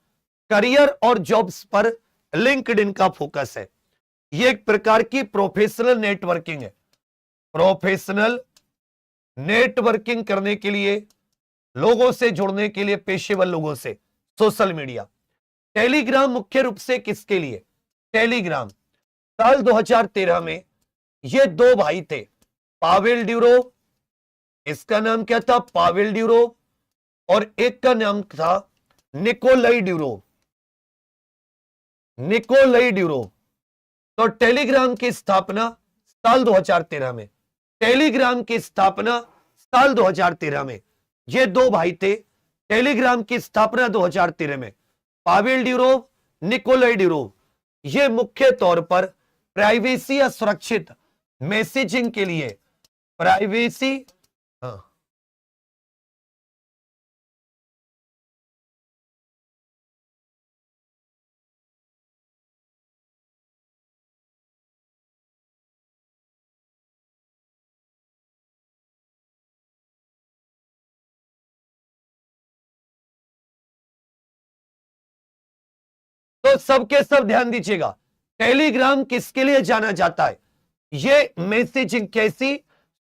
करियर और जॉब्स पर लिंक्डइन का फोकस है। यह एक प्रकार की प्रोफेशनल नेटवर्किंग है, प्रोफेशनल नेटवर्किंग करने के लिए, लोगों से जुड़ने के लिए, पेशेवर लोगों से। Social media. टेलीग्राम मुख्य रूप से किसके लिए? टेलीग्राम। साल 2013 में ये 2 भाई थे, पावेल ड्यूरोव, इसका नाम क्या था? पावेल ड्यूरोव, और एक का नाम था निकोलाई ड्यूरोव, निकोलाई ड्यूरोव। तो टेलीग्राम की स्थापना साल 2013 में, टेलीग्राम की स्थापना साल 2013 में। ये 2 भाई थे, टेलीग्राम की स्थापना 2013 में, पावेल ड्यूरोव, निकोलाई ड्यूरोव। ये मुख्य तौर पर प्राइवेसी या सुरक्षित मैसेजिंग के लिए, प्राइवेसी, हाँ, तो सबके सब ध्यान दीजिएगा। टेलीग्राम किसके लिए जाना जाता है? ये मैसेजिंग कैसी?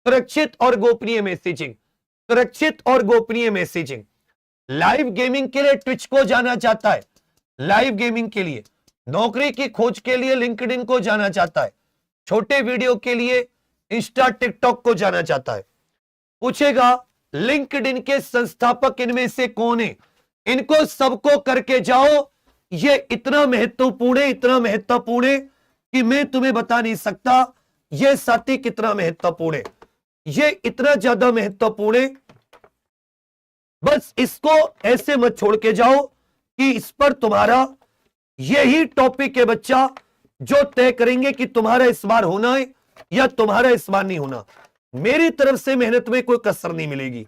सुरक्षित और गोपनीय मैसेजिंग, सुरक्षित और गोपनीय मैसेजिंग। लाइव गेमिंग के लिए ट्विच को जाना जाता है, लाइव गेमिंग के लिए। नौकरी की खोज के लिए लिंक्डइन को जाना जाता है। छोटे वीडियो के लिए इंस्टा, टिकटॉक को जाना जाता है। पूछेगा लिंक्डइन के संस्थापक इनमें से कौन है? इनको सबको करके जाओ। ये इतना महत्वपूर्ण है, इतना महत्वपूर्ण है कि मैं तुम्हें बता नहीं सकता ये साथी कितना महत्वपूर्ण है। ये इतना ज्यादा महत्वपूर्ण है, बस इसको ऐसे मत छोड़ के जाओ कि इस पर तुम्हारा यही टॉपिक है बच्चा, जो तय करेंगे कि तुम्हारा इस बार होना है या तुम्हारा इस बार नहीं होना। मेरी तरफ से मेहनत में कोई कसर नहीं मिलेगी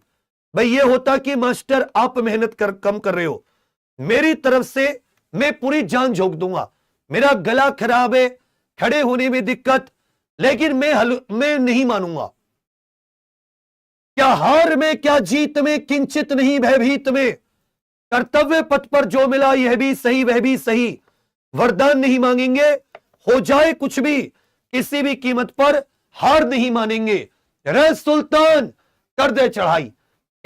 भाई। ये होता कि मास्टर आप मेहनत कम कर रहे हो, मेरी तरफ से मैं पूरी जान झोंक दूंगा। मेरा गला खराब है, खड़े होने में दिक्कत, लेकिन मैं नहीं मानूंगा। क्या हार में क्या जीत में किंचित नहीं भयभीत में, कर्तव्य पथ पर जो मिला यह भी सही वह भी सही, वरदान नहीं मांगेंगे हो जाए कुछ भी, किसी भी कीमत पर हार नहीं मानेंगे, रे सुल्तान कर दे चढ़ाई।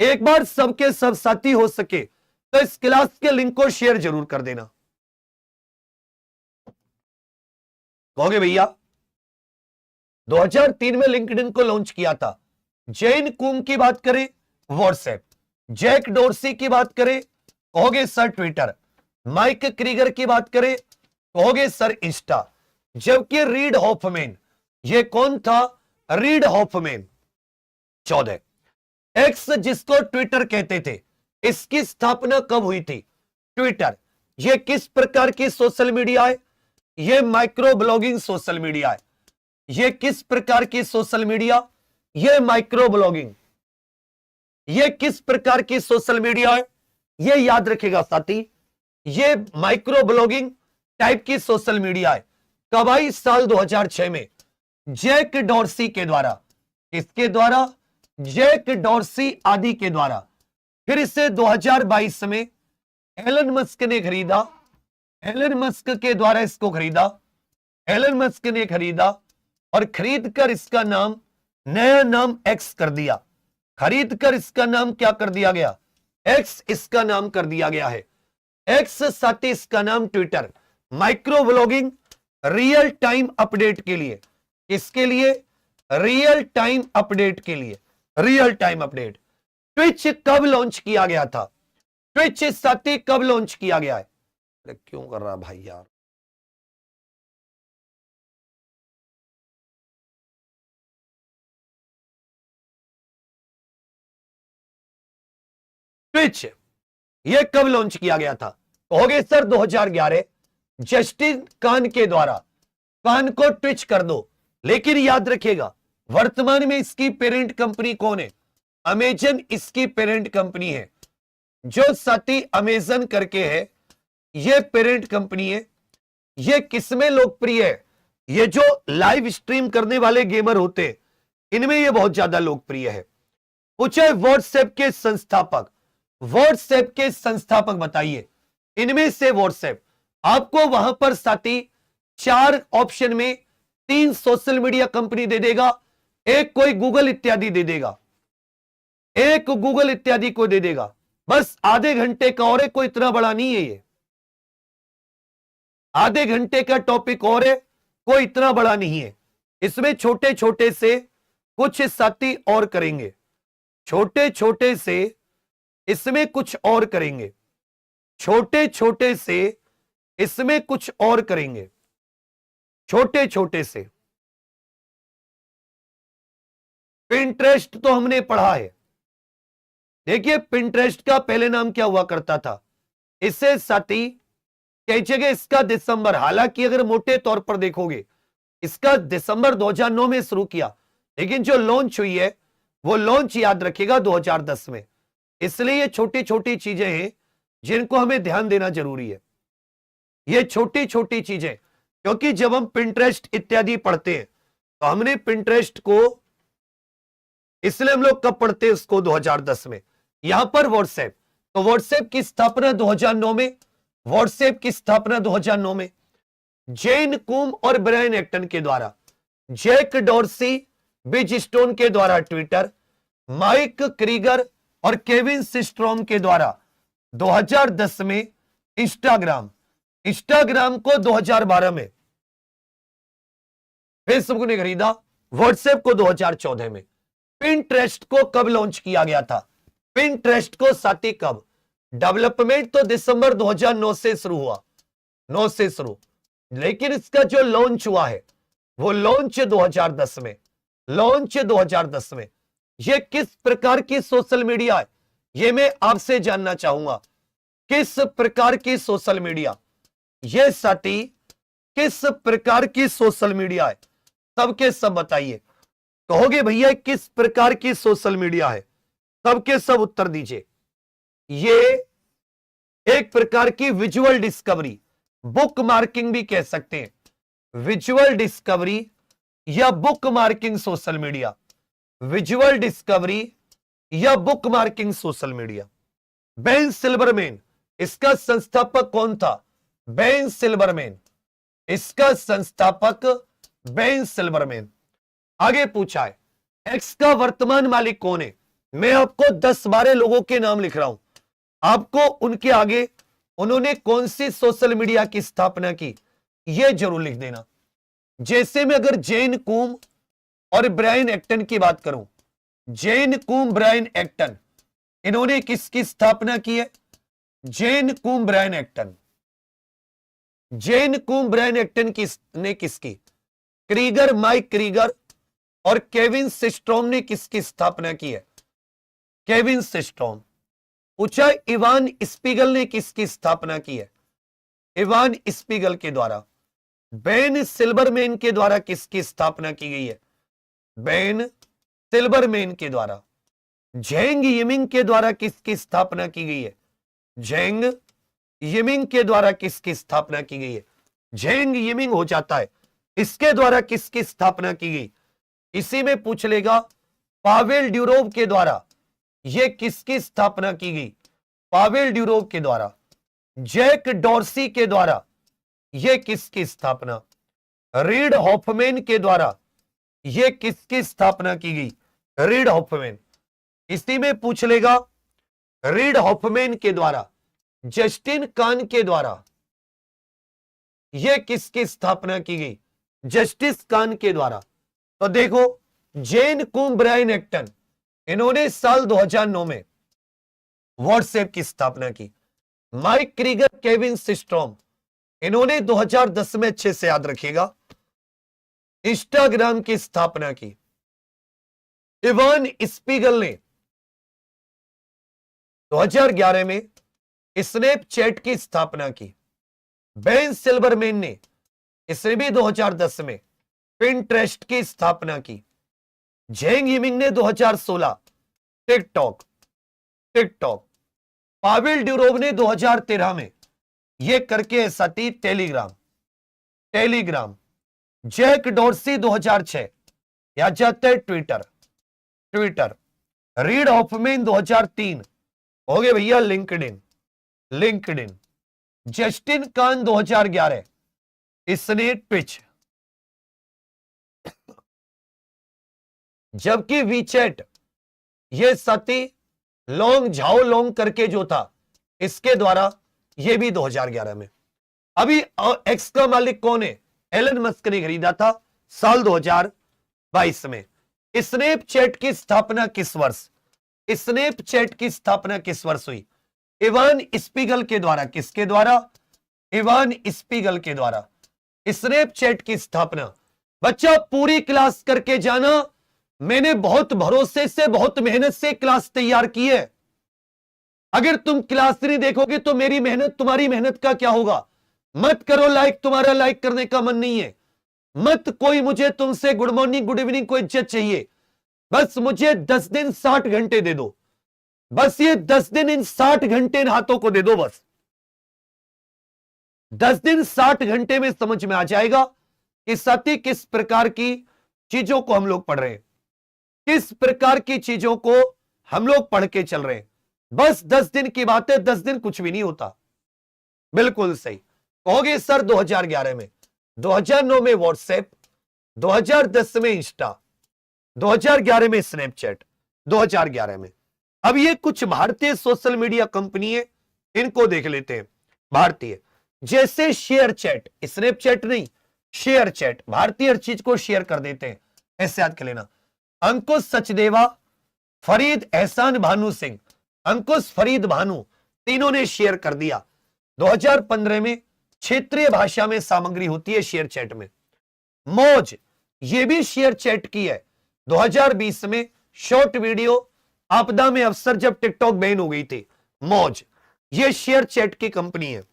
एक बार सबके सब साथी हो सके तो इस क्लास के लिंक को शेयर जरूर कर देना। कहोगे भैया 2003 में लिंक्डइन को लॉन्च किया था। जैन कुम की बात करें व्हाट्सएप, जैक डोर्सी की बात करें कहोगे सर ट्विटर, माइक क्रीगर की बात करें कहोगे सर इंस्टा, जबकि रीड हॉफमैन, ये कौन था? Read Hoffmann 14। एक्स जिसको ट्विटर कहते थे, इसकी स्थापना कब हुई थी? ट्विटर ये किस प्रकार की सोशल मीडिया है? ये माइक्रो ब्लॉगिंग सोशल मीडिया है। ये किस प्रकार की सोशल मीडिया? ये माइक्रो ब्लॉगिंग। ये किस प्रकार की सोशल मीडिया है? ये याद रखेगा साथी, ये माइक्रो ब्लॉगिंग टाइप की सोशल मीडिया है। कब आई? साल 2006 में जैक डॉर्सी के द्वारा। किसके द्वारा? जैक डॉर्सी आदि के द्वारा। फिर इसे 2022 में एलन मस्क ने खरीदा। एलन मस्क के द्वारा इसको खरीदा, एलन मस्क ने खरीदा और खरीदकर इसका नाम, नया नाम एक्स कर दिया। खरीदकर इसका नाम क्या कर दिया गया? एक्स इसका नाम कर दिया गया है। एक्स साथी इसका नाम Twitter. Micro blogging real time update के लिए। किसके लिए? रियल टाइम अपडेट के लिए। Real time update. ट्विच कब लॉन्च किया गया था? ट्विच साथी कब लॉन्च किया गया है? अरे क्यों कर रहा भाई यार? ट्विच ये कब लॉन्च किया गया था? कहोगे सर 2011 जस्टिन कान के द्वारा। कान को ट्विच कर दो, लेकिन याद रखिएगा वर्तमान में इसकी पेरेंट कंपनी कौन है? अमेजन इसकी पेरेंट कंपनी है। जो साथी अमेजन करके है, ये पेरेंट कंपनी है। ये किसमें लोकप्रिय है? ये जो लाइव स्ट्रीम करने वाले गेमर होते हैं, इनमें ये बहुत ज्यादा लोकप्रिय है। पूछे व्हाट्सएप के संस्थापक, व्हाट्सएप के संस्थापक बताइए। इनमें से व्हाट्सएप आपको वहां पर साथी 4 ऑप्शन में 3 सोशल मीडिया कंपनी दे देगा, एक कोई गूगल इत्यादि दे देगा, एक गूगल इत्यादि को दे देगा। बस आधे घंटे का और है, कोई इतना बड़ा नहीं है ये। आधे घंटे का टॉपिक और है, कोई इतना बड़ा नहीं है। इसमें छोटे छोटे से कुछ साथी और करेंगे, छोटे छोटे से इसमें कुछ और करेंगे, छोटे छोटे से इसमें कुछ और करेंगे, छोटे छोटे से। पिंटरेस्ट तो हमने पढ़ा है। देखिए पिंटरेस्ट का पहले नाम क्या हुआ करता था? इससे साथी कई जगह इसका दिसंबर, हालांकि अगर मोटे तौर पर देखोगे इसका दिसंबर 2009 में शुरू किया, लेकिन जो लॉन्च हुई है वो लॉन्च याद रखिएगा 2010 में। इसलिए ये छोटी छोटी चीजें हैं जिनको हमें ध्यान देना जरूरी है। ये छोटी छोटी चीजें, क्योंकि जब हम पिंटरेस्ट इत्यादि पढ़ते हैं तो हमने पिंटरेस्ट को, इसलिए हम लोग कब पढ़ते हैं उसको? 2010 में। यहां पर व्हाट्सएप, तो व्हाट्सएप की स्थापना 2009 में, व्हाट्सएप की स्थापना 2009 में जेन कुम और ब्रायन एक्टन के द्वारा, जैक डॉर्सी, बिज स्टोन के द्वारा ट्विटर, माइक क्रीगर और केविन सिस्ट्रॉम के द्वारा 2010 में इंस्टाग्राम, इंस्टाग्राम को 2012 में, फेसबुक ने खरीदा, व्हाट्सएप को 2014 में। पिंटरेस्ट को कब लॉन्च किया गया था? पिंटरेस्ट को साथी कब? डेवलपमेंट तो दिसंबर 2009 से शुरू हुआ, 9 से शुरू, लेकिन इसका जो लॉन्च हुआ है वो लॉन्च 2010 में, लॉन्च 2010 में। ये किस प्रकार की सोशल मीडिया है? ये मैं आपसे जानना चाहूंगा, किस प्रकार की सोशल मीडिया? ये साथी किस प्रकार की सोशल मीडिया है? सबके सब बताइए। कहोगे भैया किस प्रकार की सोशल मीडिया है? सबके सब उत्तर दीजिए। ये एक प्रकार की विजुअल डिस्कवरी, बुक मार्किंग भी कह सकते हैं, विजुअल डिस्कवरी या book marking social media. Visual discovery या book marking social media? Ben Silverman, इसका संस्थापक कौन था? बेन सिल्वरमैन, इसका संस्थापक बेन सिल्वरमैन। आगे पूछा है एक्स का वर्तमान मालिक कौन है? मैं आपको 10-12 लोगों के नाम लिख रहा हूं, आपको उनके आगे उन्होंने कौन सी सोशल मीडिया की स्थापना की यह जरूर लिख देना। जैसे मैं अगर जेन कूम और ब्रायन एक्टन की बात करूं, जेन कूम ब्रायन एक्टन, इन्होंने किसकी स्थापना की है? जेन कूम ब्रायन एक्टन, जेन कूम ब्रायन एक्टन ने किसकी? क्रीगर, माइक क्रीगर और केविन सिस्ट्रोम ने किसकी स्थापना की है? Kevin Systrom. पूछा इवान स्पीगल ने किसकी स्थापना की है? इवान स्पीगल के द्वारा। बेन सिल्वरमैन के द्वारा किसकी स्थापना की गई है? बेन सिल्वरमैन के द्वारा। झेंग यिमिंग के द्वारा किसकी स्थापना की गई है? झेंग यिमिंग के द्वारा किसकी स्थापना की गई है? झेंग यिमिंग हो जाता है, इसके द्वारा किसकी स्थापना की गई? इसी में पूछ लेगा पावेल ड्यूरोव के द्वारा यह किसकी स्थापना की गई? पावेल ड्यूरोव के द्वारा। जैक डॉर्सी के द्वारा यह किसकी स्थापना? रीड हॉफमैन के द्वारा यह किसकी स्थापना की गई? Read Hoffmann. इसी में पूछ लेगा रीड हॉफमैन के द्वारा, जस्टिन कान के द्वारा यह किसकी स्थापना की गई? जस्टिस कान के द्वारा। तो देखो जेन कूम ब्रायन एक्टन, इन्होंने साल 2009 में व्हाट्सएप की स्थापना की। माइक क्रीगर, केविन सिस्ट्रोम, इन्होंने 2010 में, अच्छे से याद रखिएगा, इंस्टाग्राम की स्थापना की। इवान स्पीगल ने 2011 में स्नैपचैट की स्थापना की। बेन सिल्वरमैन ने, इसने भी 2010 में पिंटरेस्ट की स्थापना की। झेंग यिमिंग ने 2016 टिकटॉक। पावेल ड्यूरोव ने 2013 में यह करके ऐसा थी टेलीग्राम। जैक डॉर्सी 2006 या जाता है ट्विटर। रीड हॉफमैन 2003 हो गए भैया लिंक्डइन। जस्टिन कान 2011 इसने ट्विच। जबकि वीचैट ये सती लोंग झाओ लोंग करके जो था, इसके द्वारा ये भी 2011 में। अभी एक्स का मालिक कौन है? एलन मस्क ने खरीदा था साल 2022 में। स्नैपचैट की स्थापना किस वर्ष? स्नैपचैट की स्थापना किस वर्ष हुई? इवान स्पीगल के द्वारा। किसके द्वारा? इवान स्पीगल के द्वारा स्नैपचैट की स्थापना। बच्चा पूरी क्लास करके जाना, मैंने बहुत भरोसे से, बहुत मेहनत से क्लास तैयार की है। अगर तुम क्लास नहीं देखोगे तो मेरी मेहनत, तुम्हारी मेहनत का क्या होगा? मत करो लाइक, तुम्हारा लाइक करने का मन नहीं है। मत कोई मुझे तुमसे गुड मॉर्निंग, गुड इवनिंग को इज्जत चाहिए। बस मुझे 10 दिन 60 घंटे दे दो। बस ये 10 दिन इन 60 घंटे इन हाथों को दे दो। बस 10 दिन 60 घंटे में समझ में आ जाएगा कि सती किस प्रकार की चीजों को हम लोग पढ़ रहे हैं, किस प्रकार की चीजों को हम लोग पढ़ के चल रहे हैं। बस 10 दिन की बात है, 10 दिन कुछ भी नहीं होता। बिल्कुल सही कहोगे सर। 2011 में, 2009 में व्हाट्सएप, 2010 में इंस्टा, 2011 में स्नैपचैट, 2011 में। अब ये कुछ भारतीय सोशल मीडिया कंपनी है, इनको देख लेते हैं। भारतीय जैसे शेयर चैट, स्नैपचैट नहीं, शेयर चैट, भारतीय हर चीज को शेयर कर देते हैं, ऐसे याद कर लेना। अंकुश सचदेवा, फरीद एहसान भानु सिंह, अंकुश फरीद भानु, तीनों ने शेयर कर दिया। 2015 में क्षेत्रीय भाषा में सामग्री होती है शेयर चैट में। मौज ये भी शेयर चैट की है। 2020 में शॉर्ट वीडियो आपदा में अवसर जब टिकटॉक बैन हो गई थी, मौज ये शेयर चैट की कंपनी है।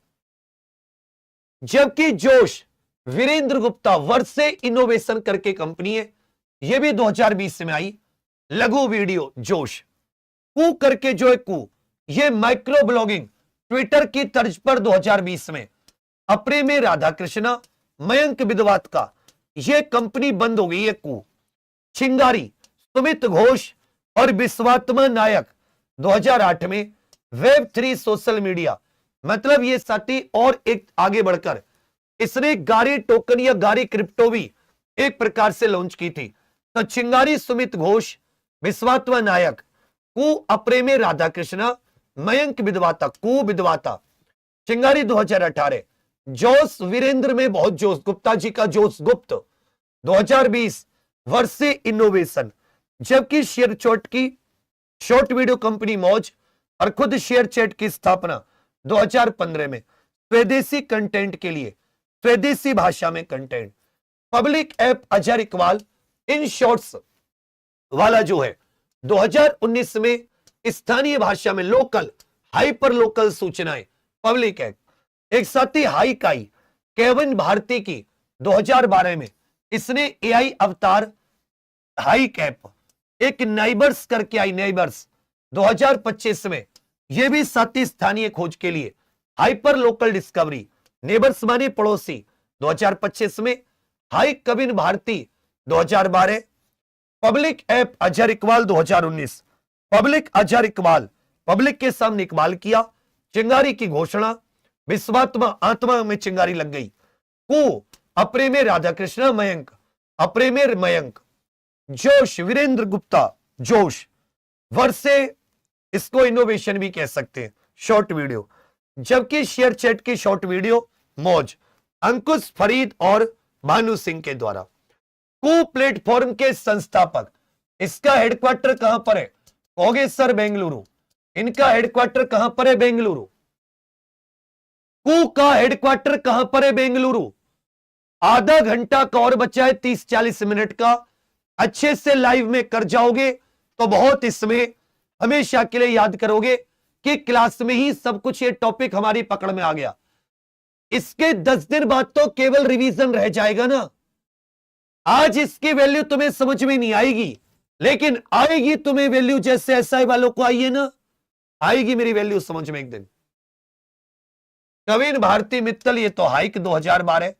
जबकि जोश वीरेंद्र गुप्ता वर्से इनोवेशन करके कंपनी है, यह भी 2020 में आई। लघु वीडियो जोश, कू करके जो है कू, ये माइक्रो ब्लॉगिंग ट्विटर की तर्ज पर 2020 में। अपने में राधाकृष्णा, मयंक विद्वात का यह कंपनी बंद हो गई है कू। चिंगारी सुमित घोष, और विश्वात्मा नायक 2008 में वेब 3 सोशल मीडिया। मतलब ये साथी और एक आगे बढ़कर इसने गारी टोकन या गारी क्रिप्टो भी एक प्रकार से लॉन्च की थी। तो चिंगारी सुमित घोष, विश्वात्मा नायक, कु अप्रेमे राधाकृष्णा, मयंक विद्वाता, कु विद्वाता, चिंगारी 2018, जोश वीरेंद्र में बहुत जोश, गुप्ता जी का जोश गुप्त 2020, वर्षे इनोवेशन, जबकि शेयर चैट की शॉर्ट वीडियो कंपनी मौज और खुद शेयर चैट की स्थापना 2015 में स्वदेशी कंटेंट के लिए, स्वदेशी भाषा में content. Public app Azhar Iqbal in shorts वाला जो है 2019 में स्थानीय भाषा में लोकल, हाइपर लोकल सूचनाएं, पब्लिक ऐप। एक साथी हाई काई केविन भारती की 2012 में इसने एआई अवतार हाई कैप, एक नाइबर्स करके आई, नाइबर्स 2025 में यह भी साथी स्थानीय खोज के लिए हाइपर लोकल डिस्कवरी, नेबर्स माने पड़ोसी 2025 में, Hike Kavin Bharti 2012, Public app Azhar Iqbal 2019, Public Azhar Iqbal, public के सामने इकबाल किया, चिंगारी की घोषणा, विश्वात्मा आत्मा में चिंगारी लग गई, कु अप्रेमे राधाकृष्ण, मयंक अप्रेमे मयंक, जोश वीरेंद्र गुप्ता, जोश, वर्षे इसको इनोवेशन भी कह सकते हैं, शॉर्ट वीडियो, जबकि शेयर चैट की शॉर्ट वीडियो मौज, अंकुश फरीद और भानु सिंह के द्वारा। कु प्लेटफॉर्म के संस्थापक, इसका हेडक्वार्टर कहां पर है? कहोगे सर बेंगलुरु। इनका हेडक्वार्टर कहां पर है? बेंगलुरु। कु का हेडक्वार्टर कहां पर है? बेंगलुरु। आधा घंटा का और बचा है, 30-40 मिनट का, अच्छे से लाइव में कर जाओगे तो बहुत इसमें हमेशा के लिए याद करोगे कि क्लास में ही सब कुछ ये टॉपिक हमारी पकड़ में आ गया। इसके 10 दिन बाद तो केवल रिवीजन रह जाएगा ना। आज इसकी वैल्यू तुम्हें समझ में नहीं आएगी, लेकिन आएगी तुम्हें वैल्यू, जैसे एसआई वालों को आई है ना, आएगी मेरी वैल्यू समझ में एक दिन। कविन भारती मित्तल, ये तो हाइक 2012,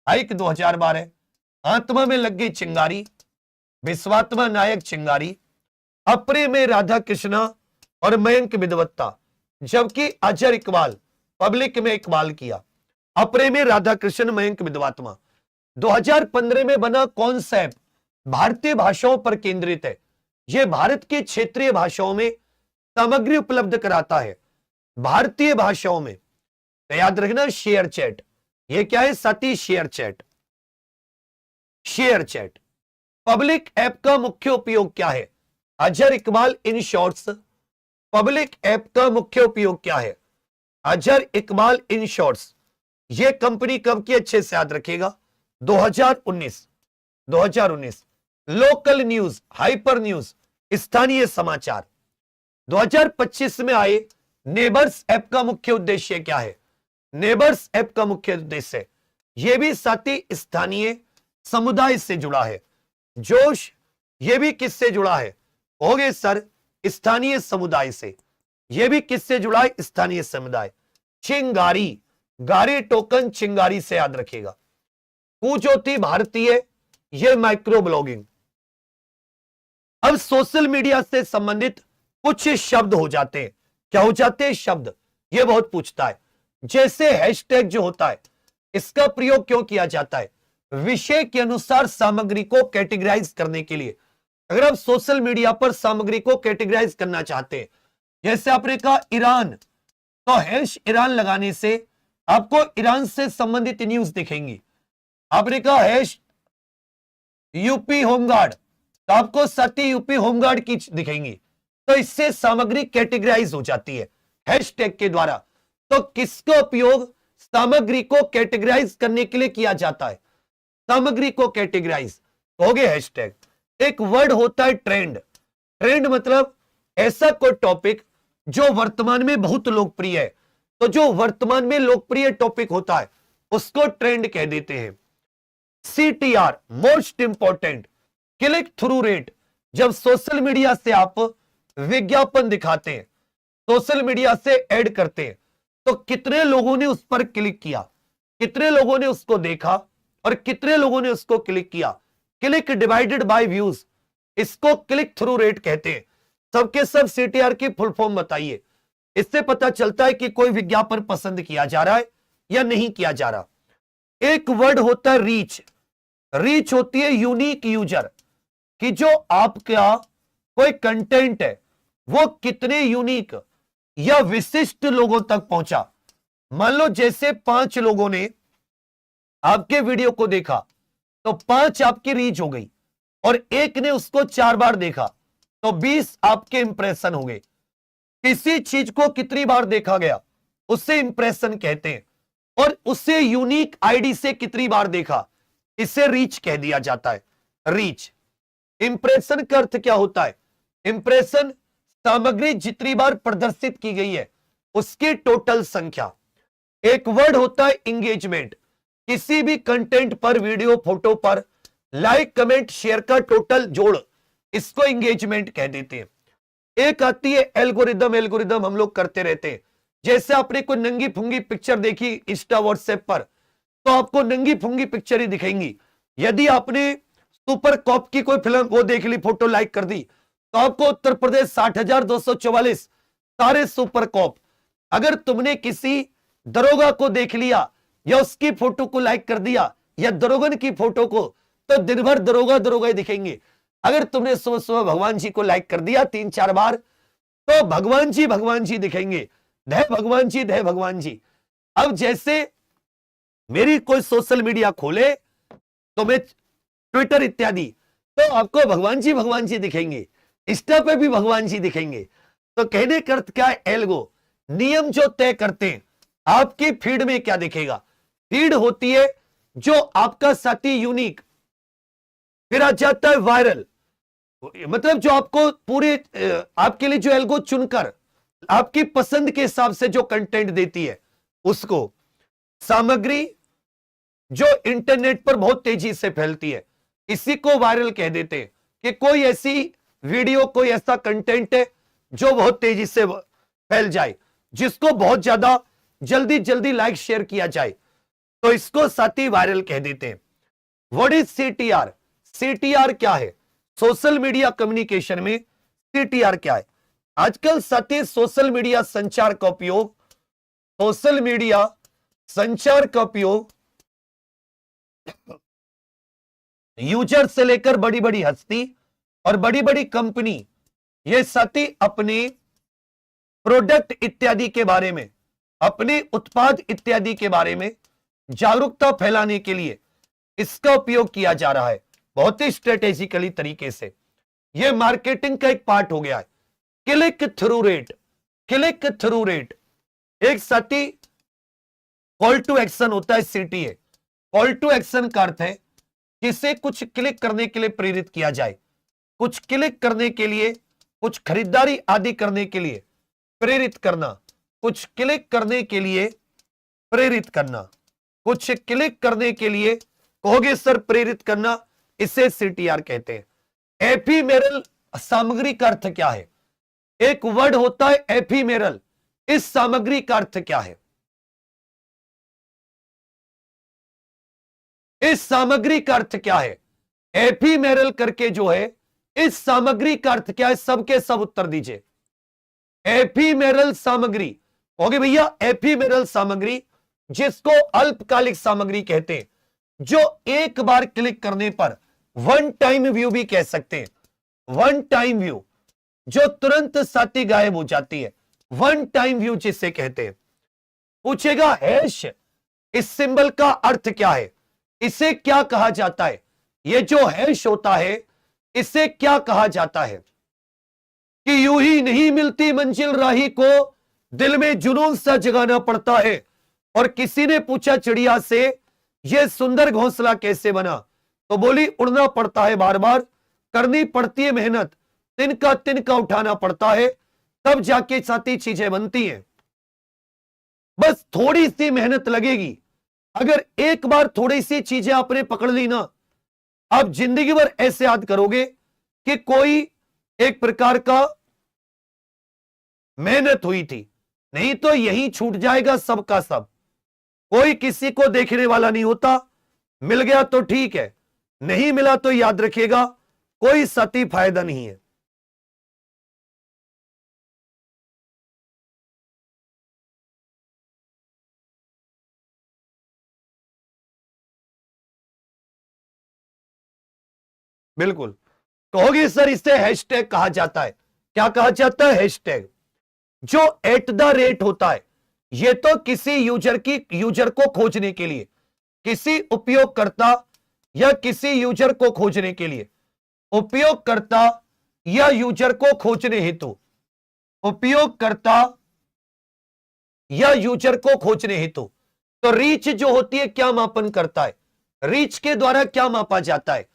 हाइक 2012, आत्मा में लग गई चिंगारी, विश्वात्मा नायक चिंगारी, अप्रेमे राधा कृष्णा और मयंक विद्वत्ता, जबकि अजहर इकबाल पब्लिक में इकबाल किया, अप्रेमे राधा कृष्ण, मयंक विद्वात्मा। 2015 में बना कौन सा ऐप भारतीय भाषाओं पर केंद्रित है? यह भारत की क्षेत्रीय भाषाओं में सामग्री उपलब्ध कराता है, भारतीय भाषाओं में। तो याद रखना शेयर चैट, ये क्या है साथी? Share chat. Share chat public app का मुख्य उपयोग क्या है? Azhar Iqbal in shorts, public app का मुख्य उपयोग क्या है? Azhar Iqbal in shorts. यह कंपनी कब की? अच्छे से याद रखिएगा, 2019। 2019 लोकल न्यूज, हाइपर न्यूज, स्थानीय समाचार। 2025 में आए नेबर्स ऐप का मुख्य उद्देश्य क्या है? नेबर्स ऐप का मुख्य उद्देश्य यह भी साथी स्थानीय समुदाय से जुड़ा है। जोश, यह भी किससे जुड़ा है? होगे सर स्थानीय समुदाय से। यह भी किससे जुड़ा है? स्थानीय समुदाय। चिंगारी, गारी टोकन चिंगारी से याद रखिएगा। कुज्योति भारतीय, यह माइक्रो ब्लॉगिंग। अब सोशल मीडिया से संबंधित कुछ शब्द हो जाते हैं। क्या हो जाते हैं? शब्द। यह बहुत पूछता है, जैसे हैशटैग जो होता है, इसका प्रयोग क्यों किया जाता है? विषय के अनुसार सामग्री को कैटेगराइज करने के लिए। अगर आप सोशल मीडिया पर सामग्री को कैटेगराइज करना चाहते हैं, जैसे आपने कहा ईरान, तो हैश ईरान लगाने से आपको ईरान से संबंधित न्यूज दिखेंगी। आपने कहा हैश यूपी होमगार्ड, तो आपको सती यूपी होमगार्ड की दिखेंगी। तो इससे सामग्री कैटेगराइज हो जाती है हैशटैग के द्वारा। तो किसका उपयोग सामग्री को कैटेगराइज करने के लिए किया जाता है? सामग्री को कैटेगराइज हो गए हैशटैग। एक वर्ड होता है ट्रेंड। ट्रेंड मतलब ऐसा कोई टॉपिक जो वर्तमान में बहुत लोकप्रिय है। तो जो वर्तमान में लोकप्रिय टॉपिक होता है उसको ट्रेंड कह देते हैं। CTR most important, click through rate. जब सोशल मीडिया से आप विज्ञापन दिखाते हैं, सोशल मीडिया से ऐड करते हैं, तो कितने लोगों ने उस पर क्लिक किया, कितने लोगों ने उसको देखा और कितने लोगों ने उसको क्लिक किया। क्लिक डिवाइडेड बाय व्यूज, इसको क्लिक थ्रू रेट कहते हैं। सबके सब CTR की फुल फॉर्म बताइए। इससे पता चलता है कि कोई विज्ञापन पसंद किया जा रहा है या नहीं किया जा रहा। एक वर्ड होता है रीच। रीच होती है यूनिक यूजर, कि जो आपका कोई कंटेंट है वो कितने यूनिक या विशिष्ट लोगों तक पहुंचा। मान लो जैसे 5 लोगों ने आपके वीडियो को देखा तो 5 आपकी रीच हो गई, और एक ने उसको 4 बार देखा तो 20 आपके इंप्रेशन हो गए। किसी चीज को कितनी बार देखा गया उससे इंप्रेशन कहते हैं, और उससे यूनिक आईडी से कितनी बार देखा इसे रीच कह दिया जाता है। रीच। इंप्रेशन का अर्थ क्या होता है? इंप्रेशन सामग्री जितनी बार प्रदर्शित की गई है उसकी टोटल संख्या। एक वर्ड होता है इंगेजमेंट। किसी भी कंटेंट पर, वीडियो, फोटो पर लाइक, कमेंट, शेयर का टोटल जोड़, इसको इंगेजमेंट कह देते हैं। एक आती है एल्गोरिदम। एल्गोरिदम हम लोग करते रहते हैं। जैसे आपने कोई नंगी फुंगी पिक्चर देखी इंस्टा, व्हाट्सएप पर, तो आपको नंगी फुंगी पिक्चर ही दिखेंगी। यदि आपने सुपर कॉप की कोई फिल्म वो देख ली, फोटो लाइक कर दी, तो आपको उत्तर प्रदेश 60,244 सारे सुपर कॉप। अगर तुमने किसी दरोगा को देख लिया या उसकी फोटो को लाइक कर दिया या दरोगन की फोटो को, तो दिन भर दरोगा दरोगा ही दिखेंगे। अगर तुमने सुबह सुबह भगवान जी को लाइक कर दिया 3-4 बार, तो भगवान जी दिखेंगे। धय भगवान जी, धय भगवान जी। अब जैसे मेरी कोई सोशल मीडिया खोले तो मैं ट्विटर इत्यादि, तो आपको भगवान जी दिखेंगे। इंस्टा पे भी भगवान जी दिखेंगे। तो कहने का अर्थ क्या है? एल्गो, नियम जो तय करते हैं आपकी फीड में क्या दिखेगा। फीड होती है जो आपका साथी यूनिक, फिर आ जाता है वायरल, मतलब जो आपको पूरे आपके लिए जो एल्गो चुनकर आपकी पसंद के हिसाब से जो कंटेंट देती है उसको। सामग्री जो इंटरनेट पर बहुत तेजी से फैलती है इसी को वायरल कह देते हैं, कि कोई ऐसी वीडियो, कोई ऐसा कंटेंट है जो बहुत तेजी से फैल जाए, जिसको बहुत ज्यादा जल्दी जल्दी लाइक शेयर किया जाए, तो इसको साथी वायरल कह देते हैं। What is CTR? CTR क्या है? सोशल मीडिया कम्युनिकेशन में CTR क्या है? आजकल साथी सोशल मीडिया संचार का उपयोग, सोशल मीडिया संचार का उपयोग यूजर से लेकर बड़ी बड़ी हस्ती और बड़ी बड़ी कंपनी, ये साथी अपने प्रोडक्ट इत्यादि के बारे में, अपने उत्पाद इत्यादि के बारे में जागरूकता फैलाने के लिए इसका उपयोग किया जा रहा है, बहुत ही स्ट्रेटेजिकली तरीके से। यह मार्केटिंग का एक पार्ट हो गया है। Click through rate. Click through rate एक साथी कॉल टू एक्शन होता है, CTA। कॉल टू एक्शन का अर्थ है किसे कुछ क्लिक करने के लिए प्रेरित किया जाए, कुछ क्लिक करने के लिए, कुछ खरीदारी आदि करने के लिए प्रेरित करना, कुछ क्लिक करने के लिए प्रेरित करना, कुछ क्लिक करने के लिए कहोगे सर प्रेरित करना, इसे CTR कहते हैं। एफीमेरल सामग्री का अर्थ क्या है? एक वर्ड होता है एफीमेरल। इस सामग्री का अर्थ क्या है? इस सामग्री का अर्थ क्या है? एफीमेरल करके जो है, इस सामग्री का अर्थ क्या है? सबके सब उत्तर दीजिए। एफीमेरल सामग्री होगी भैया, एफीमेरल सामग्री जिसको अल्पकालिक सामग्री कहते हैं, जो एक बार क्लिक करने पर वन टाइम व्यू भी कह सकते हैं। वन टाइम व्यू जो तुरंत साथी गायब हो जाती है, वन टाइम व्यू जिसे कहते हैं। पूछेगा हैश, इस सिंबल का अर्थ क्या है? इसे क्या कहा जाता है? ये जो हैश होता है इसे क्या कहा जाता है? कि यूं ही नहीं मिलती मंजिल राही को, दिल में जुनून सा जगाना पड़ता है। और किसी ने पूछा चिड़िया से यह सुंदर घोंसला कैसे बना, तो बोली उड़ना पड़ता है बार बार, करनी पड़ती है मेहनत, तिनका उठाना पड़ता है, तब जाके साथी चीजें बनती हैं। बस थोड़ी सी मेहनत लगेगी। अगर एक बार थोड़ी सी चीजें आपने पकड़ ली ना, आप जिंदगी भर ऐसे याद करोगे कि कोई एक प्रकार का मेहनत हुई थी, नहीं तो यही छूट जाएगा सबका सब। कोई किसी को देखने वाला नहीं होता। मिल गया तो ठीक है, नहीं मिला तो याद रखिएगा कोई साथी फायदा नहीं है। बिल्कुल कहोगे सर इसे हैशटैग कहा जाता है। क्या कहा जाता है? हैशटैग। जो एट द रेट होता है यह तो किसी यूजर को खोजने के लिए, किसी उपयोगकर्ता या किसी यूजर को खोजने के लिए, उपयोगकर्ता या यूजर को खोजने हेतु, उपयोगकर्ता या यूजर को खोजने हेतु। तो रीच जो होती है क्या मापन करता है? रीच के द्वारा क्या मापा जाता है?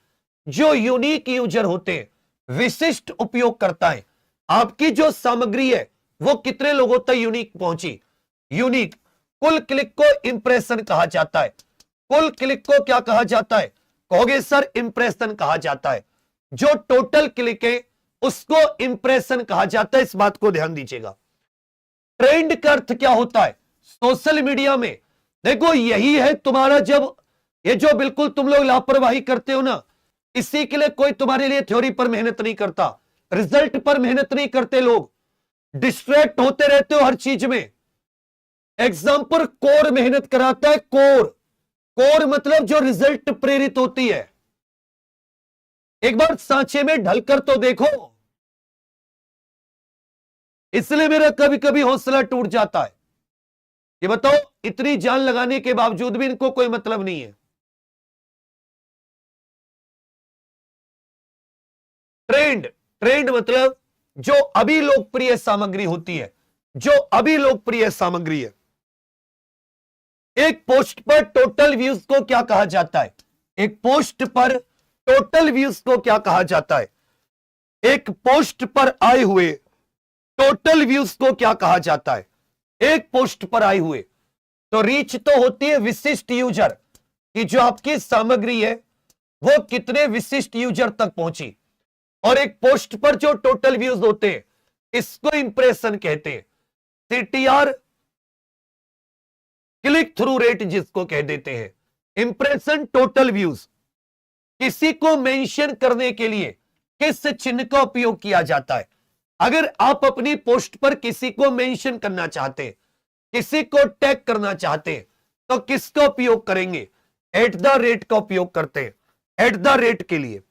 जो यूनिक यूजर होते हैं, विशिष्ट उपयोगकर्ता है, आपकी जो सामग्री है वो कितने लोगों तक यूनिक पहुंची? यूनिक। कुल क्लिक को इंप्रेशन कहा जाता है। कुल क्लिक को क्या कहा जाता है? कहोगे सर इंप्रेशन कहा जाता है। जो टोटल क्लिक है उसको इंप्रेशन कहा जाता है। इस बात को ध्यान दीजिएगा। ट्रेंड का अर्थ क्या होता है सोशल मीडिया में? देखो यही है तुम्हारा, जब ये जो बिल्कुल तुम लोग लापरवाही करते हो ना, इसी के लिए कोई तुम्हारे लिए थ्योरी पर मेहनत नहीं करता, रिजल्ट पर मेहनत नहीं करते। लोग डिस्ट्रैक्ट होते रहते हो हर चीज में। एग्जाम पर कोर मेहनत कराता है। कोर, कोर मतलब जो रिजल्ट प्रेरित होती है। एक बार सांचे में ढलकर तो देखो। इसलिए मेरा कभी कभी हौसला टूट जाता है। ये बताओ इतनी जान लगाने के बावजूद भी इनको कोई मतलब नहीं है। ट्रेंड, ट्रेंड मतलब जो अभी लोकप्रिय सामग्री होती है, जो अभी लोकप्रिय सामग्री है। एक पोस्ट पर टोटल व्यूज को क्या कहा जाता है? एक पोस्ट पर टोटल व्यूज को क्या कहा जाता है? एक पोस्ट पर आए हुए टोटल व्यूज को क्या कहा जाता है? एक पोस्ट पर आए हुए। तो रीच तो होती है विशिष्ट यूजर कि जो आपकी सामग्री है वो कितने विशिष्ट यूजर तक पहुंची, और एक पोस्ट पर जो टोटल व्यूज होते हैं इसको इंप्रेशन कहते हैं। सीटीआर, क्लिक थ्रू रेट जिसको कह देते हैं। Impression, total views. किसी को मेंशन करने के लिए किस चिन्ह का उपयोग किया जाता है? अगर आप अपनी पोस्ट पर किसी को मेंशन करना चाहते हैं, किसी को टैग करना चाहते हैं, तो किसका उपयोग करेंगे? एट द रेट का उपयोग करते हैं। एट द रेट के लिए।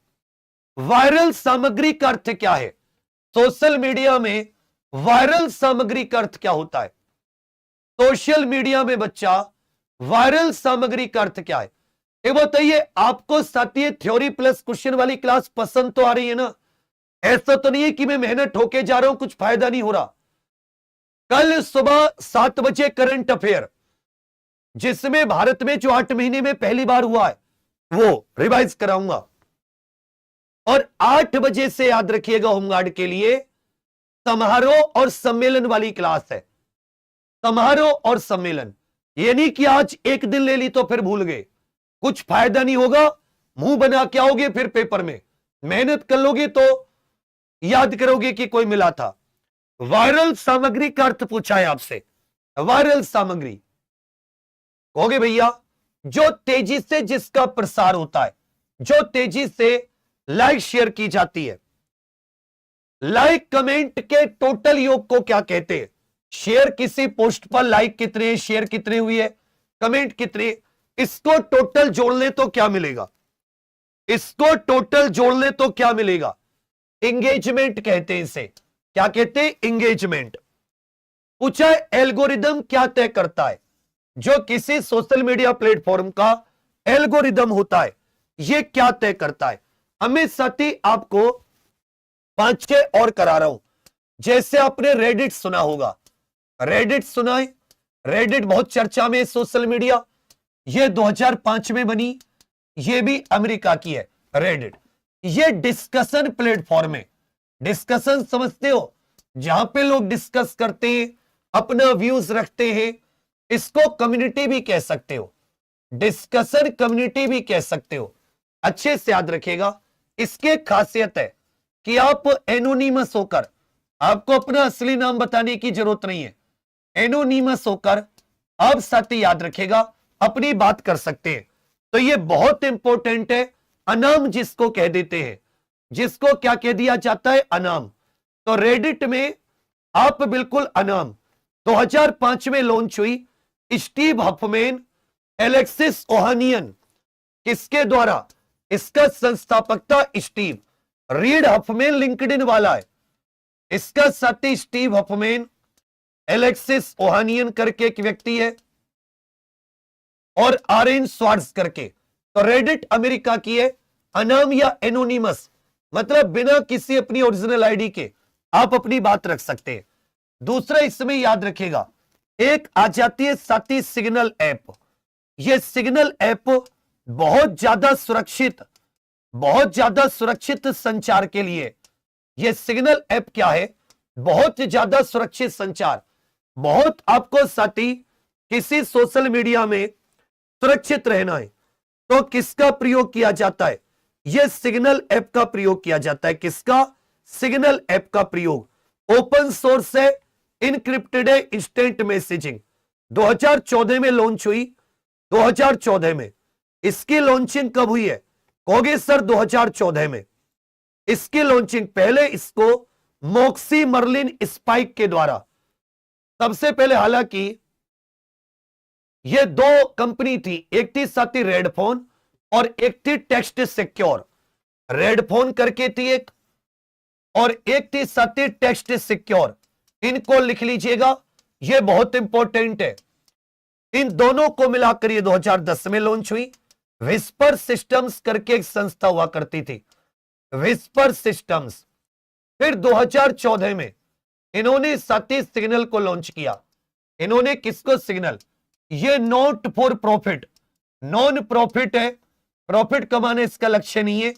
वायरल सामग्री का अर्थ क्या है? सोशल मीडिया में वायरल सामग्री का अर्थ क्या होता है? सोशल मीडिया में बच्चा वायरल सामग्री का अर्थ क्या है? ये बताइए। आपको साथी थ्योरी प्लस क्वेश्चन वाली क्लास पसंद तो आ रही है ना? ऐसा तो नहीं है कि मैं मेहनत होके जा रहा हूं, कुछ फायदा नहीं हो रहा। कल सुबह 7 बजे करंट अफेयर, जिसमें भारत में जो 8 महीने में पहली बार हुआ है वो रिवाइज कराऊंगा। और 8 बजे से याद रखिएगा होमगार्ड के लिए समारोह और सम्मेलन वाली क्लास है। समारोह और सम्मेलन, ये नहीं कि आज एक दिन ले ली तो फिर भूल गए, कुछ फायदा नहीं होगा। मुंह बना के आओगे फिर पेपर में, मेहनत कर लोगे तो याद करोगे कि कोई मिला था। वायरल सामग्री का अर्थ पूछा है आपसे। वायरल सामग्री कहोगे भैया जो तेजी से जिसका प्रसार होता है, जो तेजी से लाइक शेयर की जाती है। लाइक कमेंट के टोटल योग को क्या कहते हैं? शेयर किसी पोस्ट पर लाइक कितने, शेयर कितने हुई है, कमेंट कितने, इसको टोटल जोड़ ले तो क्या मिलेगा? इसको टोटल जोड़ ले तो क्या मिलेगा? एंगेजमेंट कहते हैं इसे। क्या कहते हैं? एंगेजमेंट। पूछा है एल्गोरिदम क्या तय करता है? जो किसी सोशल मीडिया प्लेटफॉर्म का एल्गोरिदम होता है यह क्या तय करता है? अमित साथी आपको 5-6 और करा रहा हूं। जैसे आपने रेडिट सुना होगा, रेडिट सुना है? रेडिट बहुत चर्चा में सोशल मीडिया। ये 2005 में बनी, ये भी अमेरिका की है रेडिट। ये डिस्कशन प्लेटफॉर्म है। डिस्कशन समझते हो? जहां पे लोग डिस्कस करते हैं, अपना व्यूज रखते हैं, इसको कम्युनिटी भी कह सकते हो। डिस्कशन कम्युनिटी भी कह सकते हो। अच्छे से याद रखिएगा। इसके खासियत है कि आप एनोनिमस होकर, आपको अपना असली नाम बताने की जरूरत नहीं है। एनोनिमस होकर आप साथी याद रखेगा अपनी बात कर सकते हैं। तो ये बहुत इंपॉर्टेंट है। अनाम जिसको कह देते हैं, जिसको क्या कह दिया जाता है, अनाम। तो रेडिट में आप बिल्कुल अनाम। 2005 में लॉन्च हुई, स्टीव हफमैन, एलेक्सिस ओहानियन, किसके द्वारा? इसका संस्थापक था स्टीव रीड हफमैन, लिंक्डइन वाला है। इसका साथी स्टीव हफमैन, एलेक्सिस ओहानियन करके एक व्यक्ति है, और आरेन स्वार्ट्ज करके। तो रेडिट अमेरिका की है, अनाम या एनोनिमस, मतलब बिना किसी अपनी ओरिजिनल आईडी के आप अपनी बात रख सकते हैं। दूसरा इसमें याद रखेगा, एक आ जाती है साथी सिग्नल ऐप। यह सिग्नल ऐप बहुत ज्यादा सुरक्षित संचार के लिए। यह सिग्नल ऐप क्या है? बहुत ज्यादा सुरक्षित संचार। बहुत आपको साथी किसी सोशल मीडिया में सुरक्षित रहना है तो किसका प्रयोग किया जाता है? यह सिग्नल ऐप का प्रयोग किया जाता है। किसका? सिग्नल ऐप का प्रयोग। ओपन सोर्स है, इनक्रिप्टेड है, इंस्टेंट मैसेजिंग। 2014 में लॉन्च हुई, 2014 में। इसकी लॉन्चिंग कब हुई है? कहोगे सर 2014 में। इसकी लॉन्चिंग पहले इसको मॉक्सी मर्लिन स्पाइक के द्वारा, सबसे पहले, हालांकि ये दो कंपनी थी, एक थी साथी रेडफोन और एक थी टेक्स्ट सिक्योर। रेडफोन करके थी एक, और एक थी साथी टेक्स्ट सिक्योर। इनको लिख लीजिएगा, ये बहुत इंपॉर्टेंट है। इन दोनों को मिलाकर ये 2010 में लॉन्च हुई। विस्पर सिस्टम्स करके एक संस्था हुआ करती थी, विस्पर सिस्टम्स। फिर 2014 में इन्होंने साथी सिग्नल को लॉन्च किया। इन्होंने किसको? सिग्नल। ये not for profit, non profit है, प्रॉफिट कमाने इसका लक्ष्य नहीं है।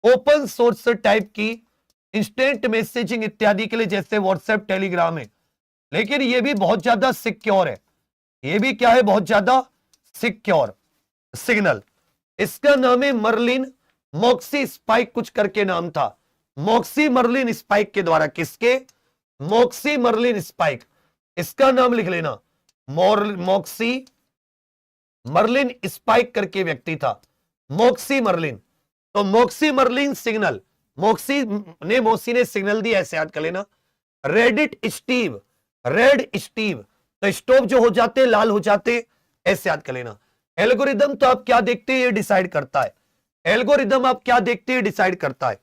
ओपन सोर्स टाइप की इंस्टेंट मैसेजिंग इत्यादि के लिए, जैसे व्हाट्सएप, टेलीग्राम है, लेकिन ये भी बहुत ज्यादा सिक्योर है। ये भी क्या है? बहुत ज्यादा सिक्योर। सिग्नल, इसका नाम है मर्लिन मॉक्सी स्पाइक, कुछ करके नाम था, मॉक्सी मर्लिन स्पाइक के द्वारा। किसके? Moxie Marlinspike. इसका नाम लिख लेना, मॉक्सी मर्लिन स्पाइक करके व्यक्ति था, मॉक्सी मर्लिन। तो मॉक्सी मर्लिन सिग्नल, मॉक्सी ने सिग्नल दिया, ऐसे याद कर लेना। रेडिट स्टीव, रेड स्टीव, तो स्टोव जो हो जाते लाल हो जाते, ऐसे याद कर लेना। एल्गोरिदम तो आप क्या देखते हैं ये डिसाइड करता है। एल्गोरिदम आप क्या देखते हैं डिसाइड करता है।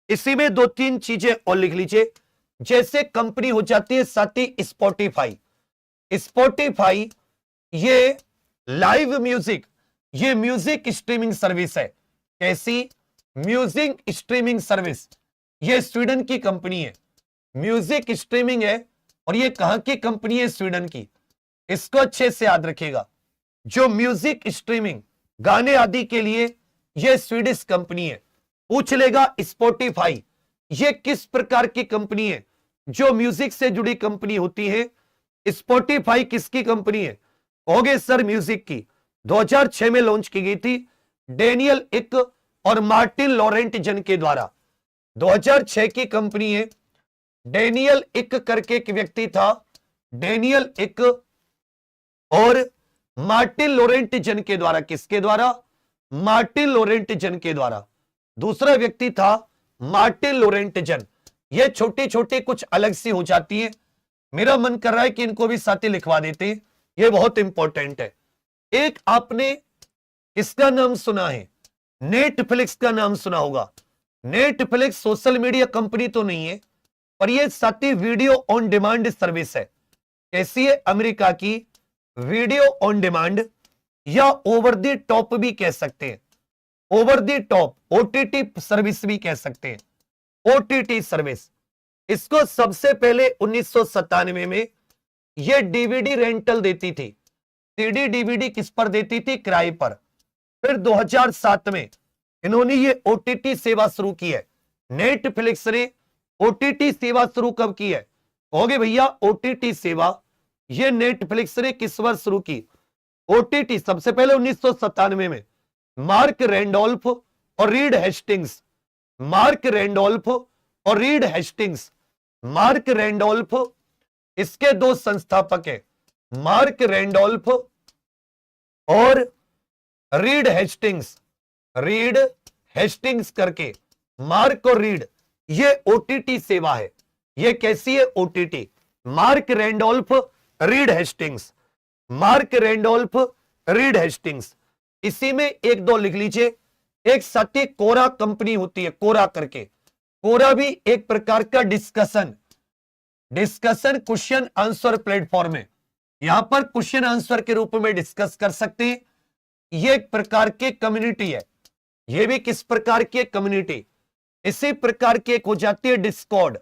इसी में दो तीन चीजें और लिख लीजिए, जैसे कंपनी हो जाती है साथी स्पॉटिफाई। स्पॉटिफाई ये लाइव म्यूजिक, ये म्यूजिक स्ट्रीमिंग सर्विस है। कैसी? Music streaming service. ये स्वीडन की कंपनी है, म्यूजिक स्ट्रीमिंग है, और ये कहां की कंपनी है? स्वीडन की। इसको अच्छे से याद रखिएगा, जो म्यूजिक स्ट्रीमिंग, गाने आदि के लिए, ये स्वीडिश कंपनी है। पूछ लेगा स्पॉटिफाई ये किस प्रकार की कंपनी है? जो म्यूजिक से जुड़ी कंपनी होती है। स्पॉटिफाई किसकी कंपनी है? कहोगे सर म्यूजिक की। 2006 में लॉन्च की गई थी डेनियल इक और मार्टिन लॉरेंटजन के द्वारा। 2006 की कंपनी है। डेनियल इक करके एक व्यक्ति था, डेनियल इक और मार्टिन लोरेंटजन के द्वारा। किसके द्वारा? मार्टिन लोरेंटजन के द्वारा। दूसरा व्यक्ति था मार्टिन लोरेंटजन। ये छोटी छोटी कुछ अलग सी हो जाती है, मेरा मन कर रहा है कि इनको भी साथी लिखवा देते हैं, ये बहुत इंपॉर्टेंट है। एक आपने इसका नाम सुना है, नेटफ्लिक्स का नाम सुना होगा। नेटफ्लिक्स सोशल मीडिया कंपनी तो नहीं है, पर यह साथी वीडियो ऑन डिमांड सर्विस है। कैसी है? अमेरिका की वीडियो ऑन डिमांड, या ओवर द टॉप भी कह सकते हैं, over the top OTT service भी कह सकते हैं, ओटीटी सर्विस। इसको सबसे पहले 1997 में यह डीवीडी रेंटल देती थी, सीडी डीवीडी किस पर देती थी? किराए पर। फिर 2007 में इन्होंने ये ओटीटी सेवा शुरू की है। नेटफ्लिक्स ने ओटीटी सेवा शुरू कब की है? कहोगे भैया ओटीटी सेवा ये नेटफ्लिक्स ने किस वर्ष शुरू की? ओटीटी सबसे पहले 1997 में। मार्क रैंडोल्फ और रीड हेस्टिंग्स, मार्क रैंडोल्फ और रीड हेस्टिंग्स। मार्क रैंडोल्फ इसके दो संस्थापक हैं, मार्क रैंडोल्फ और रीड हेस्टिंग्स, रीड हेस्टिंग्स करके मार्क और रीड, ये ओटीटी सेवा है। ये कैसी है? OTT. Mark Randolph read Hastings, mark Randolph read Hastings. इसी में एक दो लिख लीजिए। एक साथी कोरा कंपनी होती है, कोरा करके। कोरा भी एक प्रकार का डिस्कशन क्वेश्चन आंसर प्लेटफॉर्म है। यहां पर क्वेश्चन आंसर के रूप में डिस्कस कर सकते हैं। ये एक प्रकार के कम्युनिटी है। ये भी किस प्रकार की कम्युनिटी? इसी प्रकार की एक हो जाती है डिस्कॉर्ड।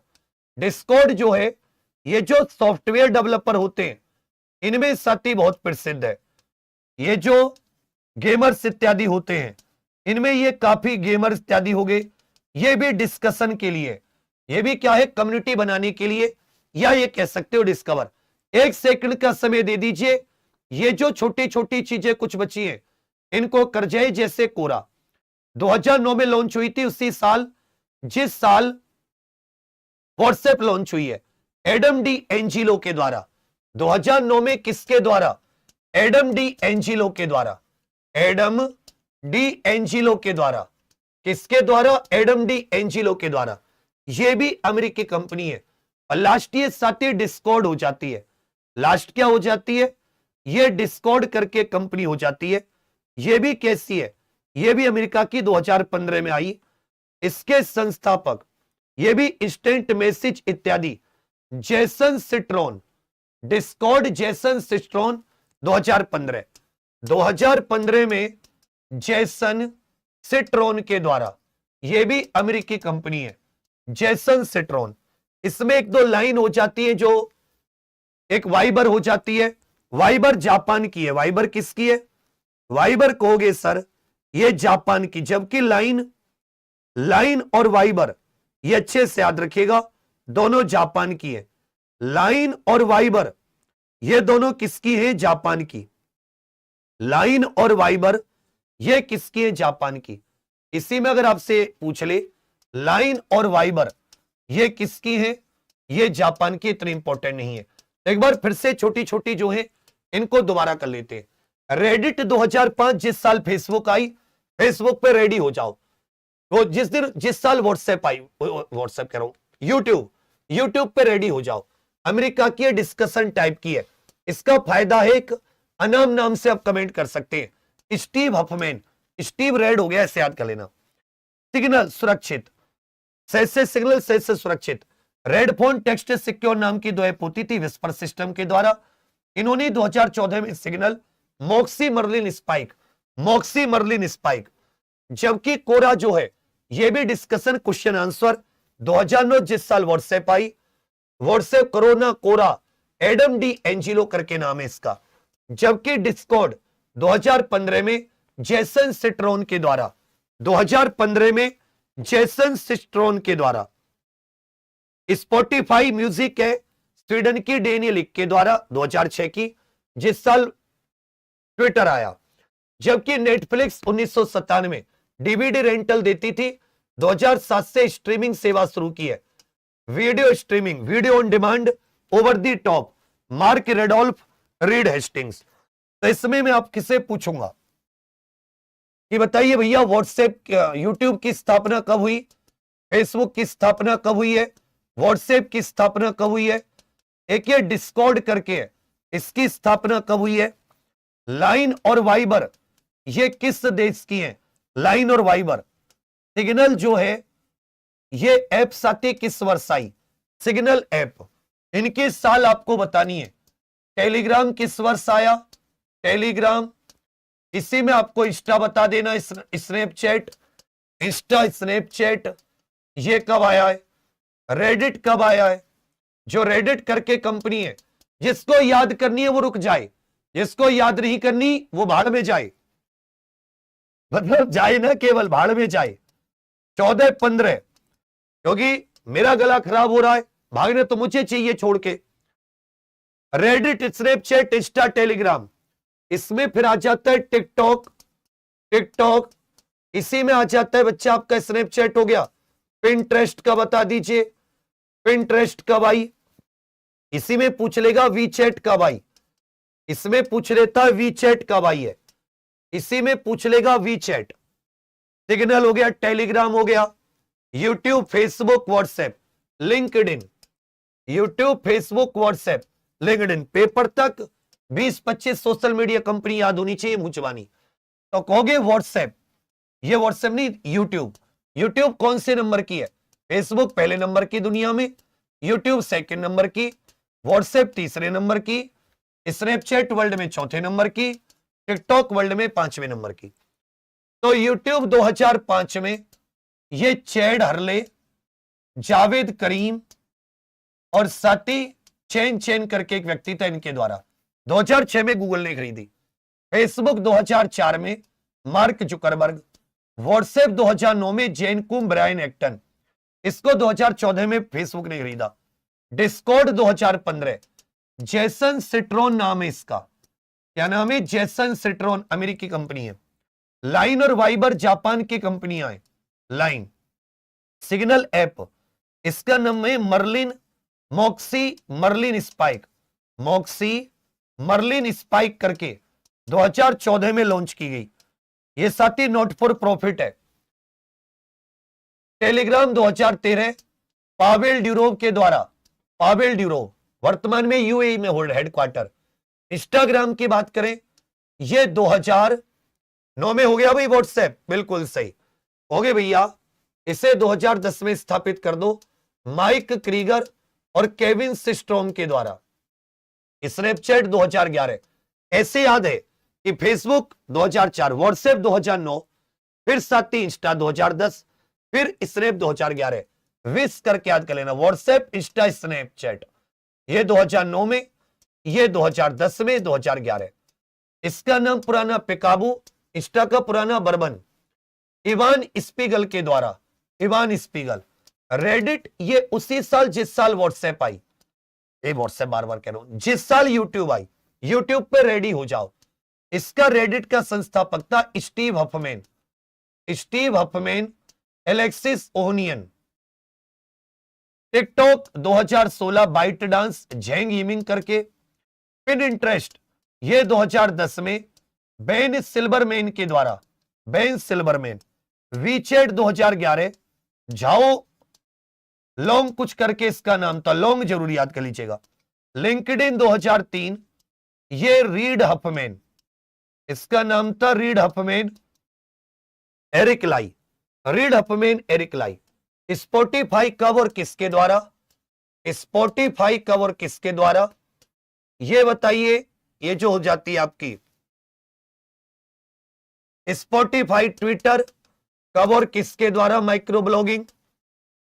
डिस्कॉर्ड जो है, ये जो सॉफ्टवेयर डेवलपर होते हैं, इनमें साथी बहुत प्रसिद्ध है। ये जो गेमर्स इत्यादि होते हैं, इनमें ये काफी गेमर्स इत्यादि हो गए। ये भी डिस्कशन के लिए, ये भी क्या है? कम्युनिटी बनाने के लिए, या ये कह सकते हो डिस्कवर। 1 सेकंड का समय दे दीजिए। ये जो छोटी छोटी चीजें कुछ बची हैं, इनको कर जाए। जैसे कोरा 2009 में लॉन्च हुई थी, उसी साल जिस साल व्हाट्सएप लॉन्च हुई है, एडम डी एंजिलो के द्वारा। 2009 में किसके द्वारा? एडम डी एंजिलो के द्वारा। एडम डी एंजिलो के द्वारा। किसके द्वारा? एडम डी एंजिलो के द्वारा। यह भी अमेरिकी कंपनी है। और लास्ट ये साथी डिस्कॉर्ड हो जाती है। लास्ट क्या हो जाती है? ये डिस्कॉर्ड करके कंपनी हो जाती है। ये भी कैसी है? ये भी अमेरिका की 2015 में आई। इसके संस्थापक, ये भी इंस्टेंट मैसेज इत्यादि, Jason Citroën. Discord Jason Citroën 2015 में जेसन सिट्रोन के द्वारा। यह भी अमेरिकी कंपनी है, जेसन सिट्रोन। इसमें एक दो लाइन हो जाती है, जो एक वाइबर हो जाती है। वाइबर जापान की है। वाइबर किसकी है? वाइबर कहोगे सर, ये जापान की। जबकि लाइन और वाइबर, ये अच्छे से याद रखिएगा, दोनों जापान की है। लाइन और वाइबर ये दोनों किसकी है? जापान की। लाइन और वाइबर ये किसकी है? जापान की। इसी में अगर आपसे पूछ ले, लाइन और वाइबर ये किसकी है? ये जापान की। इतनी इंपॉर्टेंट नहीं है। एक बार फिर से छोटी छोटी जो है इनको दोबारा कर लेते हैं। रेडिट 2005, जिस साल फेसबुक आई, फेसबुक पे रेडी हो जाओ। वो जिस साल व्हाट्सएप आई, व्हाट्सएप कह रहा हूं, यूट्यूब पे रेडी हो जाओ। अमेरिका की डिस्कशन टाइप की है। इसका फायदा है, एक अनाम नाम से आप कमेंट कर सकते हैं, स्टीव हफमैन। स्टीव रेड हो गया, ऐसे याद कर लेना। सिग्नल सुरक्षित, सैसे सिग्नल सैसे सुरक्षित। रेड फोन टेक्स्ट सिक्योर नाम की दो ऐप होती थी विस्पर सिस्टम के द्वारा। इन्होंने 2014 में सिग्नल मॉक्सी मर्लिन स्पाइक। जबकि कोरा जो है, यह भी डिस्कशन क्वेश्चन आंसर 2009, जिस साल व्हाट्सएप आई। व्हाट्सएप कोरोना कोरा, एडम डी एंजिलो करके नाम है इसका। जबकि डिस्कॉर्ड 2015 में जेसन सिट्रोन के द्वारा। 2015 में जेसन सिट्रोन के द्वारा। स्पॉटिफाई म्यूजिक है स्वीडन की डेनियलिक के द्वारा 2006 की, जिस साल ट्विटर आया। जबकि नेटफ्लिक्स 1997 डीवीडी रेंटल देती थी। 2007 से स्ट्रीमिंग सेवा शुरू की है, video streaming, video on demand, over the top, mark रेडोल्फ read Hastings. तो इसमें मैं आप किसे पूछूंगा कि बताइए भैया, व्हाट्सएप यूट्यूब की स्थापना कब हुई? फेसबुक की स्थापना कब हुई है? व्हाट्सएप की स्थापना कब हुई है? एक ये डिस्कॉर्ड करके है, इसकी स्थापना कब हुई है? लाइन और वाइबर ये किस देश की है? लाइन और वाइबर। सिग्नल जो है, ये ऐप साथी किस वर्ष आई? सिग्नल ऐप, इनकी साल आपको बतानी है। टेलीग्राम किस वर्ष आया? टेलीग्राम। इसी में आपको इंस्टा बता देना, स्नैपचैट, ये कब आया है? रेडिट कब आया है? जो रेडिट करके कंपनी है, जिसको याद करनी है वो रुक जाए, जिसको याद नहीं करनी वो भाड़ में जाए। मतलब जाए ना, केवल भाड़ में जाए। 14-15, क्योंकि मेरा गला खराब हो रहा है, भागने तो मुझे चाहिए छोड़ के। Reddit, Snapchat, Insta, Telegram. इसमें फिर आ जाता है टिकटॉक। इसी में आ जाता है बच्चा आपका स्नैपचैट हो गया। पिंटरेस्ट का बता दीजिए, पिंटरेस्ट कब आई? इसी में पूछ लेगा वीचैट कब आई। इसमें पूछ लेता है वीचैट कब आई है। इसी में पूछ लेगा वीचैट। सिग्नल हो गया, टेलीग्राम हो गया, YouTube, Facebook, WhatsApp, LinkedIn, YouTube, Facebook, WhatsApp, LinkedIn, paper तक 20-25 सोशल मीडिया कंपनी याद होनी चाहिए मुंह जुबानी। तो कहोगे व्हाट्सएप, ये व्हाट्सएप नहीं, यूट्यूब। यूट्यूब कौन से नंबर की है? फेसबुक पहले नंबर की दुनिया में, यूट्यूब सेकंड नंबर की, व्हाट्सएप तीसरे नंबर की, स्नैपचैट वर्ल्ड में चौथे नंबर की, टिकटॉक वर्ल्ड में 5वें नंबर की। तो यूट्यूब 2005 में ये चैड हरले, जावेद करीम और साथी चैन चैन करके एक व्यक्ति था, इनके द्वारा 2006 में गूगल ने खरीदी। फेसबुक 2004 में मार्क जुकरबर्ग, व्हाट्सएप 2009 में जेन कुम ब्रायन एक्टन, इसको 2014 में फेसबुक ने खरीदा। डिस्कॉर्ड 2015, जेसन सिट्रोन नाम है इसका, क्या नाम है? जेसन सिट्रोन, अमेरिकी कंपनी है। लाइन और वाइबर जापान की कंपनियां हैं। लाइन, सिग्नल ऐप, इसका नाम है Marlin, Moxie Marlinspike, Moxie Marlinspike करके 2014 में लॉन्च की गई। ये साथी नॉट फॉर प्रॉफिट है। टेलीग्राम 2013, पावेल ड्यूरोव के द्वारा, पावेल ड्यूरोव वर्तमान में यूएई में होल्ड हेडक्वार्टर। इंस्टाग्राम की बात करें, ये 2009 में हो गया भाई। व्हाट्सएप बिल्कुल सही हो गए भैया, इसे 2010 में स्थापित कर दो माइक क्रीगर और केविन सिस्ट्रोम के द्वारा। स्नैपचैट 2011, ऐसे याद है कि फेसबुक 2004, व्हाट्सएप 2009, फिर साथी इंस्टा 2010, फिर स्नैप 2011। विश करके याद कर लेना, व्हाट्सएप, इंस्टा, स्नैपचैट, ये 2009 में, ये 2010 में, 2011। इसका नाम पुराना पिकाबू, इंस्टा का पुराना बर्बन। इवान स्पीगल के द्वारा, इवान स्पीगल। रेडिट ये उसी साल जिस साल व्हाट्सएप आई, ये व्हाट्सएप बार बार कह रहा हूं, जिस साल यूट्यूब आई, यूट्यूब पे रेडी हो जाओ। इसका रेडिट का संस्थापक था Steve Huffman, Steve Huffman, Alexis Ohanian. TikTok 2016, ByteDance, Zhang Yiming करके। पिन इंटरेस्ट ये 2010 में बेन सिल्वरमैन के द्वारा, बेन सिल्वरमैन। वीचैट 2011, जाओ लॉन्ग कुछ करके इसका नाम था, लॉन्ग जरूर याद कर लीजिएगा। लिंक्डइन 2003, ये रीड हफमैन, इसका नाम था रीड हफमैन, एरिक लाई, रीड हफमैन, एरिक लाई। स्पॉटिफाई कब और किसके द्वारा? स्पॉटिफाई कब और किसके द्वारा, ये बताइए। ये जो हो जाती है आपकी स्पॉटिफाई, ट्विटर कब और किसके द्वारा? Micro blogging.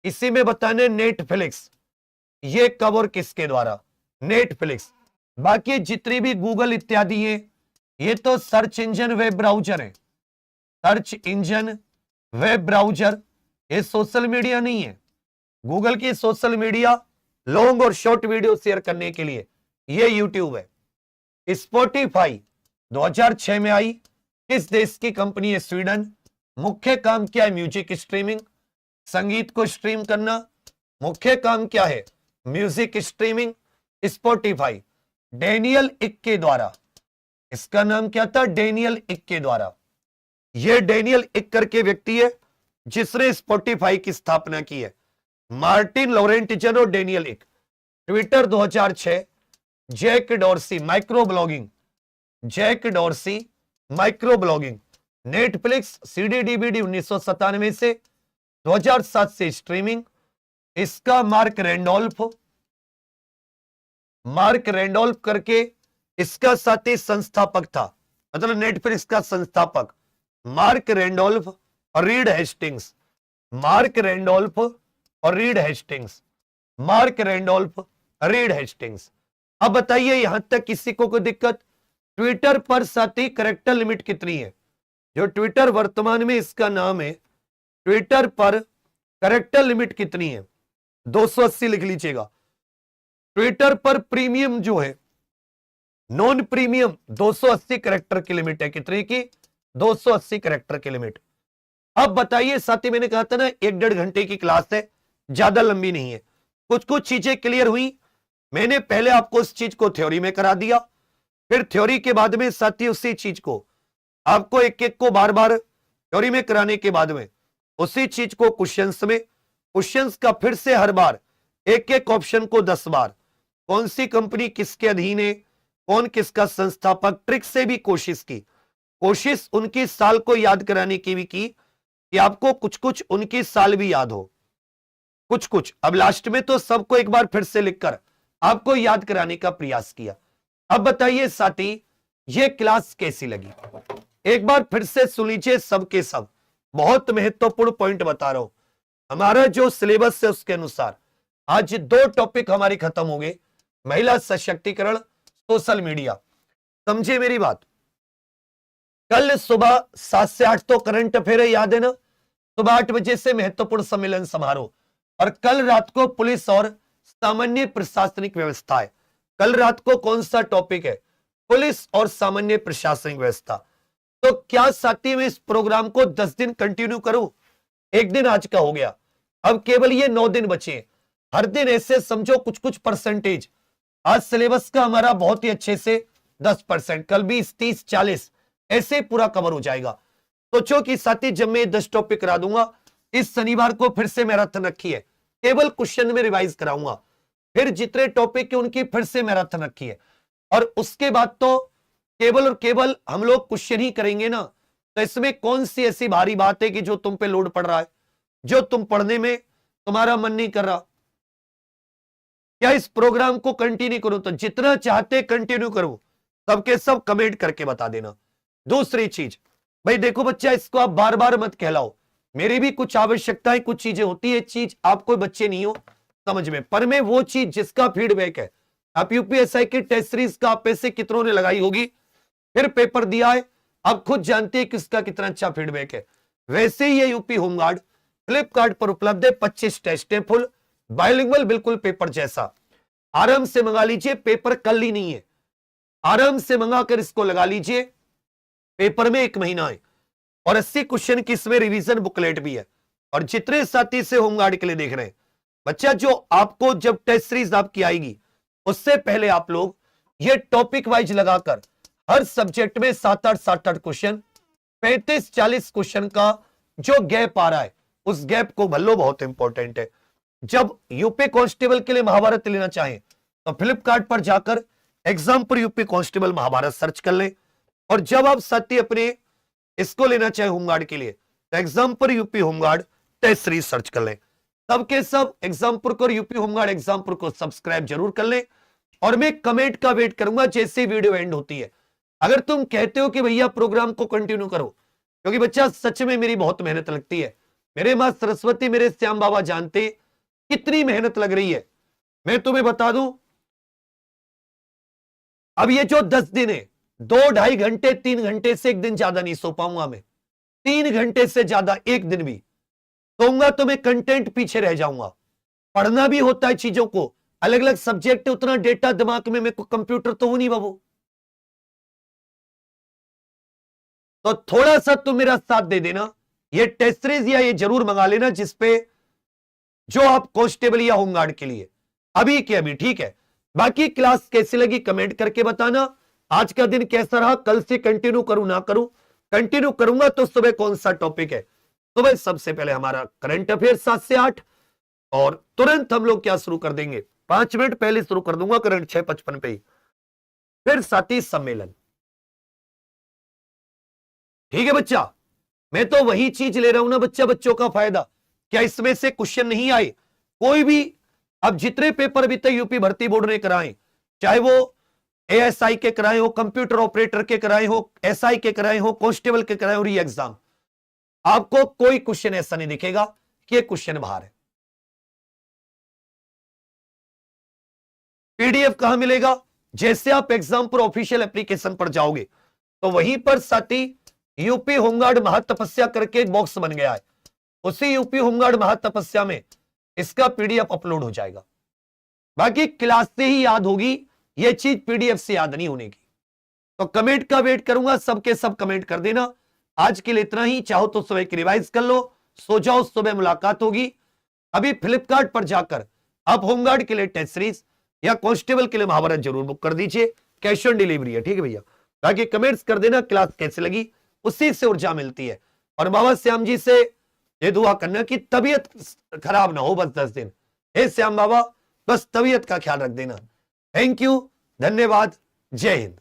इसी में बताने नेटफ्लिक्स, ये कब और किसके द्वारा? नेटफ्लिक्स। बाकी जितनी भी गूगल इत्यादि है, ये तो सर्च इंजन वेब ब्राउजर है, सर्च इंजन वेब ब्राउजर, ये सोशल मीडिया नहीं है। गूगल की सोशल मीडिया लॉन्ग और शॉर्ट वीडियो शेयर करने के लिए ये यूट्यूब है। स्पॉटिफाई 2006 में आई, किस देश की कंपनी है? स्वीडन। मुख्य काम क्या है? म्यूजिक स्ट्रीमिंग, संगीत को स्ट्रीम करना, मुख्य काम क्या है? Music streaming. स्पॉटिफाई डेनियल इक के द्वारा, इसका नाम क्या था? डेनियल इक के द्वारा। यह डेनियल इक करके व्यक्ति है जिसने स्पॉटिफाई की स्थापना की है, मार्टिन लॉरेंटिजन और Daniel Ek. Twitter 2006, Jack Dorsey, microblogging, Jack Dorsey, microblogging. Netflix, CD DVD 1997 से 2007 से स्ट्रीमिंग। इसका मार्क रैंडोल्फ, मार्क रैंडोल्फ करके इसका साथी संस्थापक था, मतलब नेटफ्लिक्स का संस्थापक मार्क रैंडोल्फ और रीड हेस्टिंग्स, मार्क रैंडोल्फ और read Hastings, mark Randolph, read Hastings. अब बताइए यहां तक किसी को कोई दिक्कत? ट्विटर पर साथी करेक्टर लिमिट कितनी है? जो ट्विटर वर्तमान में इसका नाम है, ट्विटर पर करेक्टर लिमिट कितनी है? 280 लिख लीजिएगा। ट्विटर पर प्रीमियम जो है, नॉन प्रीमियम 280 करेक्टर की लिमिट है। कितने की? 280 करेक्टर की लिमिट। अब बताइए साथी, मैंने कहा था ना 1-1.5 घंटे की क्लास है, ज्यादा लंबी नहीं है। कुछ कुछ चीजें क्लियर हुई। मैंने पहले आपको उस चीज को थ्योरी में करा दिया, फिर थ्योरी के बाद में साथी उसी चीज को आपको एक एक को बार बार थ्योरी में कराने के बाद में उसी चीज को क्वेश्चंस में, क्वेश्चंस का फिर से हर बार एक एक ऑप्शन को 10 बार, कौन सी कंपनी किसके अधीन है, कौन किसका संस्थापक, ट्रिक से भी कोशिश की। कोशिश उनकी साल को याद कराने की भी की कि आपको कुछ कुछ उनकी साल भी याद हो, कुछ कुछ। अब लास्ट में तो सबको एक बार फिर से लिखकर आपको याद कराने का प्रयास किया। अब बताइए साथी, ये क्लास कैसी लगी? एक बार फिर से सुन लीजिए सबके सब, बहुत महत्वपूर्ण पॉइंट बता रहा हूं। हमारा जो सिलेबस है उसके अनुसार आज 2 टॉपिक हमारे खत्म हो गए, महिला सशक्तिकरण, सोशल मीडिया। समझे मेरी बात? कल सुबह 7 से 8 तो करंट अफेयर है, याद है ना? सुबह 8 बजे से महत्वपूर्ण सम्मेलन समारोह, और कल रात को पुलिस और सामान्य प्रशासनिक व्यवस्था है। कल रात को कौन सा टॉपिक है? पुलिस और सामान्य प्रशासनिक व्यवस्था। तो क्या साथी में इस प्रोग्राम को 10 दिन कंटिन्यू करूं? एक दिन आज का हो गया, अब केवल ये 9 दिन बचे। हर दिन ऐसे समझो कुछ कुछ परसेंटेज। आज सिलेबस का हमारा बहुत ही अच्छे से 10%, कल 20, 30, 40 ऐसे पूरा कवर हो जाएगा। सोचो कि साथी जब मैं 10 टॉपिक करा दूंगा, इस शनिवार को फिर से मैराथन रखी है, केवल क्वेश्चन में रिवाइज कराऊंगा। फिर जितने टॉपिक है उनकी फिर से मैराथन रखी है, और उसके बाद तो केवल और केवल हम लोग क्वेश्चन ही करेंगे ना। तो इसमें कौन सी ऐसी भारी बात है कि जो तुम पे लोड पड़ रहा है, जो तुम पढ़ने में तुम्हारा मन नहीं कर रहा? क्या इस प्रोग्राम को कंटिन्यू करूं? तो जितना चाहते कंटिन्यू करूं, सबके सब कमेंट करके बता देना। दूसरी चीज, भाई देखो बच्चा, इसको आप बार बार मत कहलाओ, मेरी भी कुछ आवश्यकताएं, कुछ चीजें होती है। चीज आप कोई बच्चे नहीं हो समझ में, पर मैं वो चीज जिसका फीडबैक है, आप यूपीएसआई की टेस्ट सीरीज का आप पैसे कितनों ने लगाई होगी, फिर पेपर दिया है, आप खुद जानते हैं किसका कितना अच्छा फीडबैक है। वैसे ही ये यूपी होमगार्ड फ्लिपकार्ट पर उपलब्ध है। 25 टेस्ट है, फुल बायलिंगुअल, बिल्कुल पेपर जैसा। आराम से मंगा लीजिए, पेपर कल ही नहीं है, आराम से मंगाकर इसको लगा लीजिए। पेपर में 1 महीना है, और 80 क्वेश्चन की इसमें रिवीजन बुकलेट भी है। और जितने साथी से होमगार्ड के लिए देख रहे हैं बच्चा, जो आपको जब टेस्ट सीरीज आपकी आएगी उससे पहले आप लोग ये टॉपिक वाइज लगाकर हर सब्जेक्ट में 7-8 क्वेश्चन, 35-40 क्वेश्चन का जो गैप आ रहा है उस गैप को भर लो, बहुत इंपॉर्टेंट है। जब यूपी कांस्टेबल के लिए महाभारत लेना चाहें तो फ्लिपकार्ट पर जाकर एग्जाम पर यूपी कांस्टेबल महाभारत सर्च कर लें, और जब आप साथी अपने इसको लेना चाहे होमगार्ड के लिए तो एग्जाम पर UP home guard test series search कर लें। सबके सब एग्जामपुर को और यूपी होमगार्ड एग्जामपुर को सब्सक्राइब जरूर कर लें, और मैं कमेंट का वेट करूंगा जैसे वीडियो एंड होती है। अगर तुम कहते हो कि भैया प्रोग्राम को कंटिन्यू करो, क्योंकि बच्चा सच में मेरी बहुत मेहनत लगती है, मेरे मां सरस्वती, मेरे श्याम बाबा जानते कितनी मेहनत लग रही है। मैं तुम्हें बता दूं, अब ये जो 10 दिन है, 2-2.5 घंटे 3 घंटे से एक दिन ज्यादा नहीं सो पाऊंगा मैं, 3 घंटे से ज्यादा एक दिन भी सोऊंगा तो मैं कंटेंट पीछे रह जाऊंगा। पढ़ना भी होता है चीजों को, अलग अलग सब्जेक्ट, उतना डेटा दिमाग में, मेरे को कंप्यूटर तो हूं नहीं बाबू। तो थोड़ा सा तुम मेरा साथ दे देना, ये टेस्ट सीरीज या ये जरूर मंगा लेना जिसपे जो आप कांस्टेबल या होमगार्ड के लिए अभी के अभी, ठीक है। बाकी क्लास कैसी लगी कमेंट करके बताना। आज का दिन कैसा रहा, कल से कंटिन्यू करूं ना करूं? कंटिन्यू करूंगा तो सुबह कौन सा टॉपिक है? सुबह सबसे पहले हमारा करंट अफेयर 7 से 8, और तुरंत हम लोग क्या शुरू कर देंगे, 5 मिनट पहले शुरू कर दूंगा करंट 6:55 पे ही। फिर साथी सम्मेलन, ठीक है बच्चा। मैं तो वही चीज ले रहा हूं ना बच्चा, बच्चों का फायदा। क्या इसमें से क्वेश्चन नहीं आए? कोई भी, अब जितने पेपर अभी तक यूपी भर्ती बोर्ड ने कराए, चाहे वो एएसआई के कराए हो, कंप्यूटर ऑपरेटर के कराए हो, एसआई के कराए हो, कांस्टेबल के कराए हो, री एग्जाम, आपको कोई क्वेश्चन ऐसा नहीं दिखेगा कि ये क्वेश्चन बाहर है। पीडीएफ कहां मिलेगा? जैसे आप एग्जाम पर ऑफिशियल एप्लीकेशन पर जाओगे तो वहीं पर साथी यूपी होमगार्ड महातपस्या करके एक बॉक्स बन गया है, उसी यूपी होमगार्ड महातपस्या में इसका पीडीएफ अपलोड हो जाएगा। बाकी क्लास से ही याद होगी, यह चीज पीडीएफ से याद नहीं होने की। तो कमेंट का वेट करूंगा, सबके सब कमेंट कर देना। आज के लिए इतना ही, चाहो तो सुबह की रिवाइज कर लो, सो जाओ, सुबह मुलाकात होगी। अभी फ्लिपकार्ट पर जाकर आप होमगार्ड के लिए टेस्ट सीरीज या कांस्टेबल के लिए महाभारत जरूर बुक कर दीजिए, कैश ऑन डिलीवरी है, ठीक है भैया। बाकी कमेंट्स कर देना क्लास कैसे लगी, उसी से ऊर्जा मिलती है। और बाबा श्याम जी से ये दुआ करना कि तबीयत खराब ना हो बस 10 दिन। हे श्याम बाबा, बस तबीयत का ख्याल रख देना। थैंक यू, धन्यवाद, जय हिंद।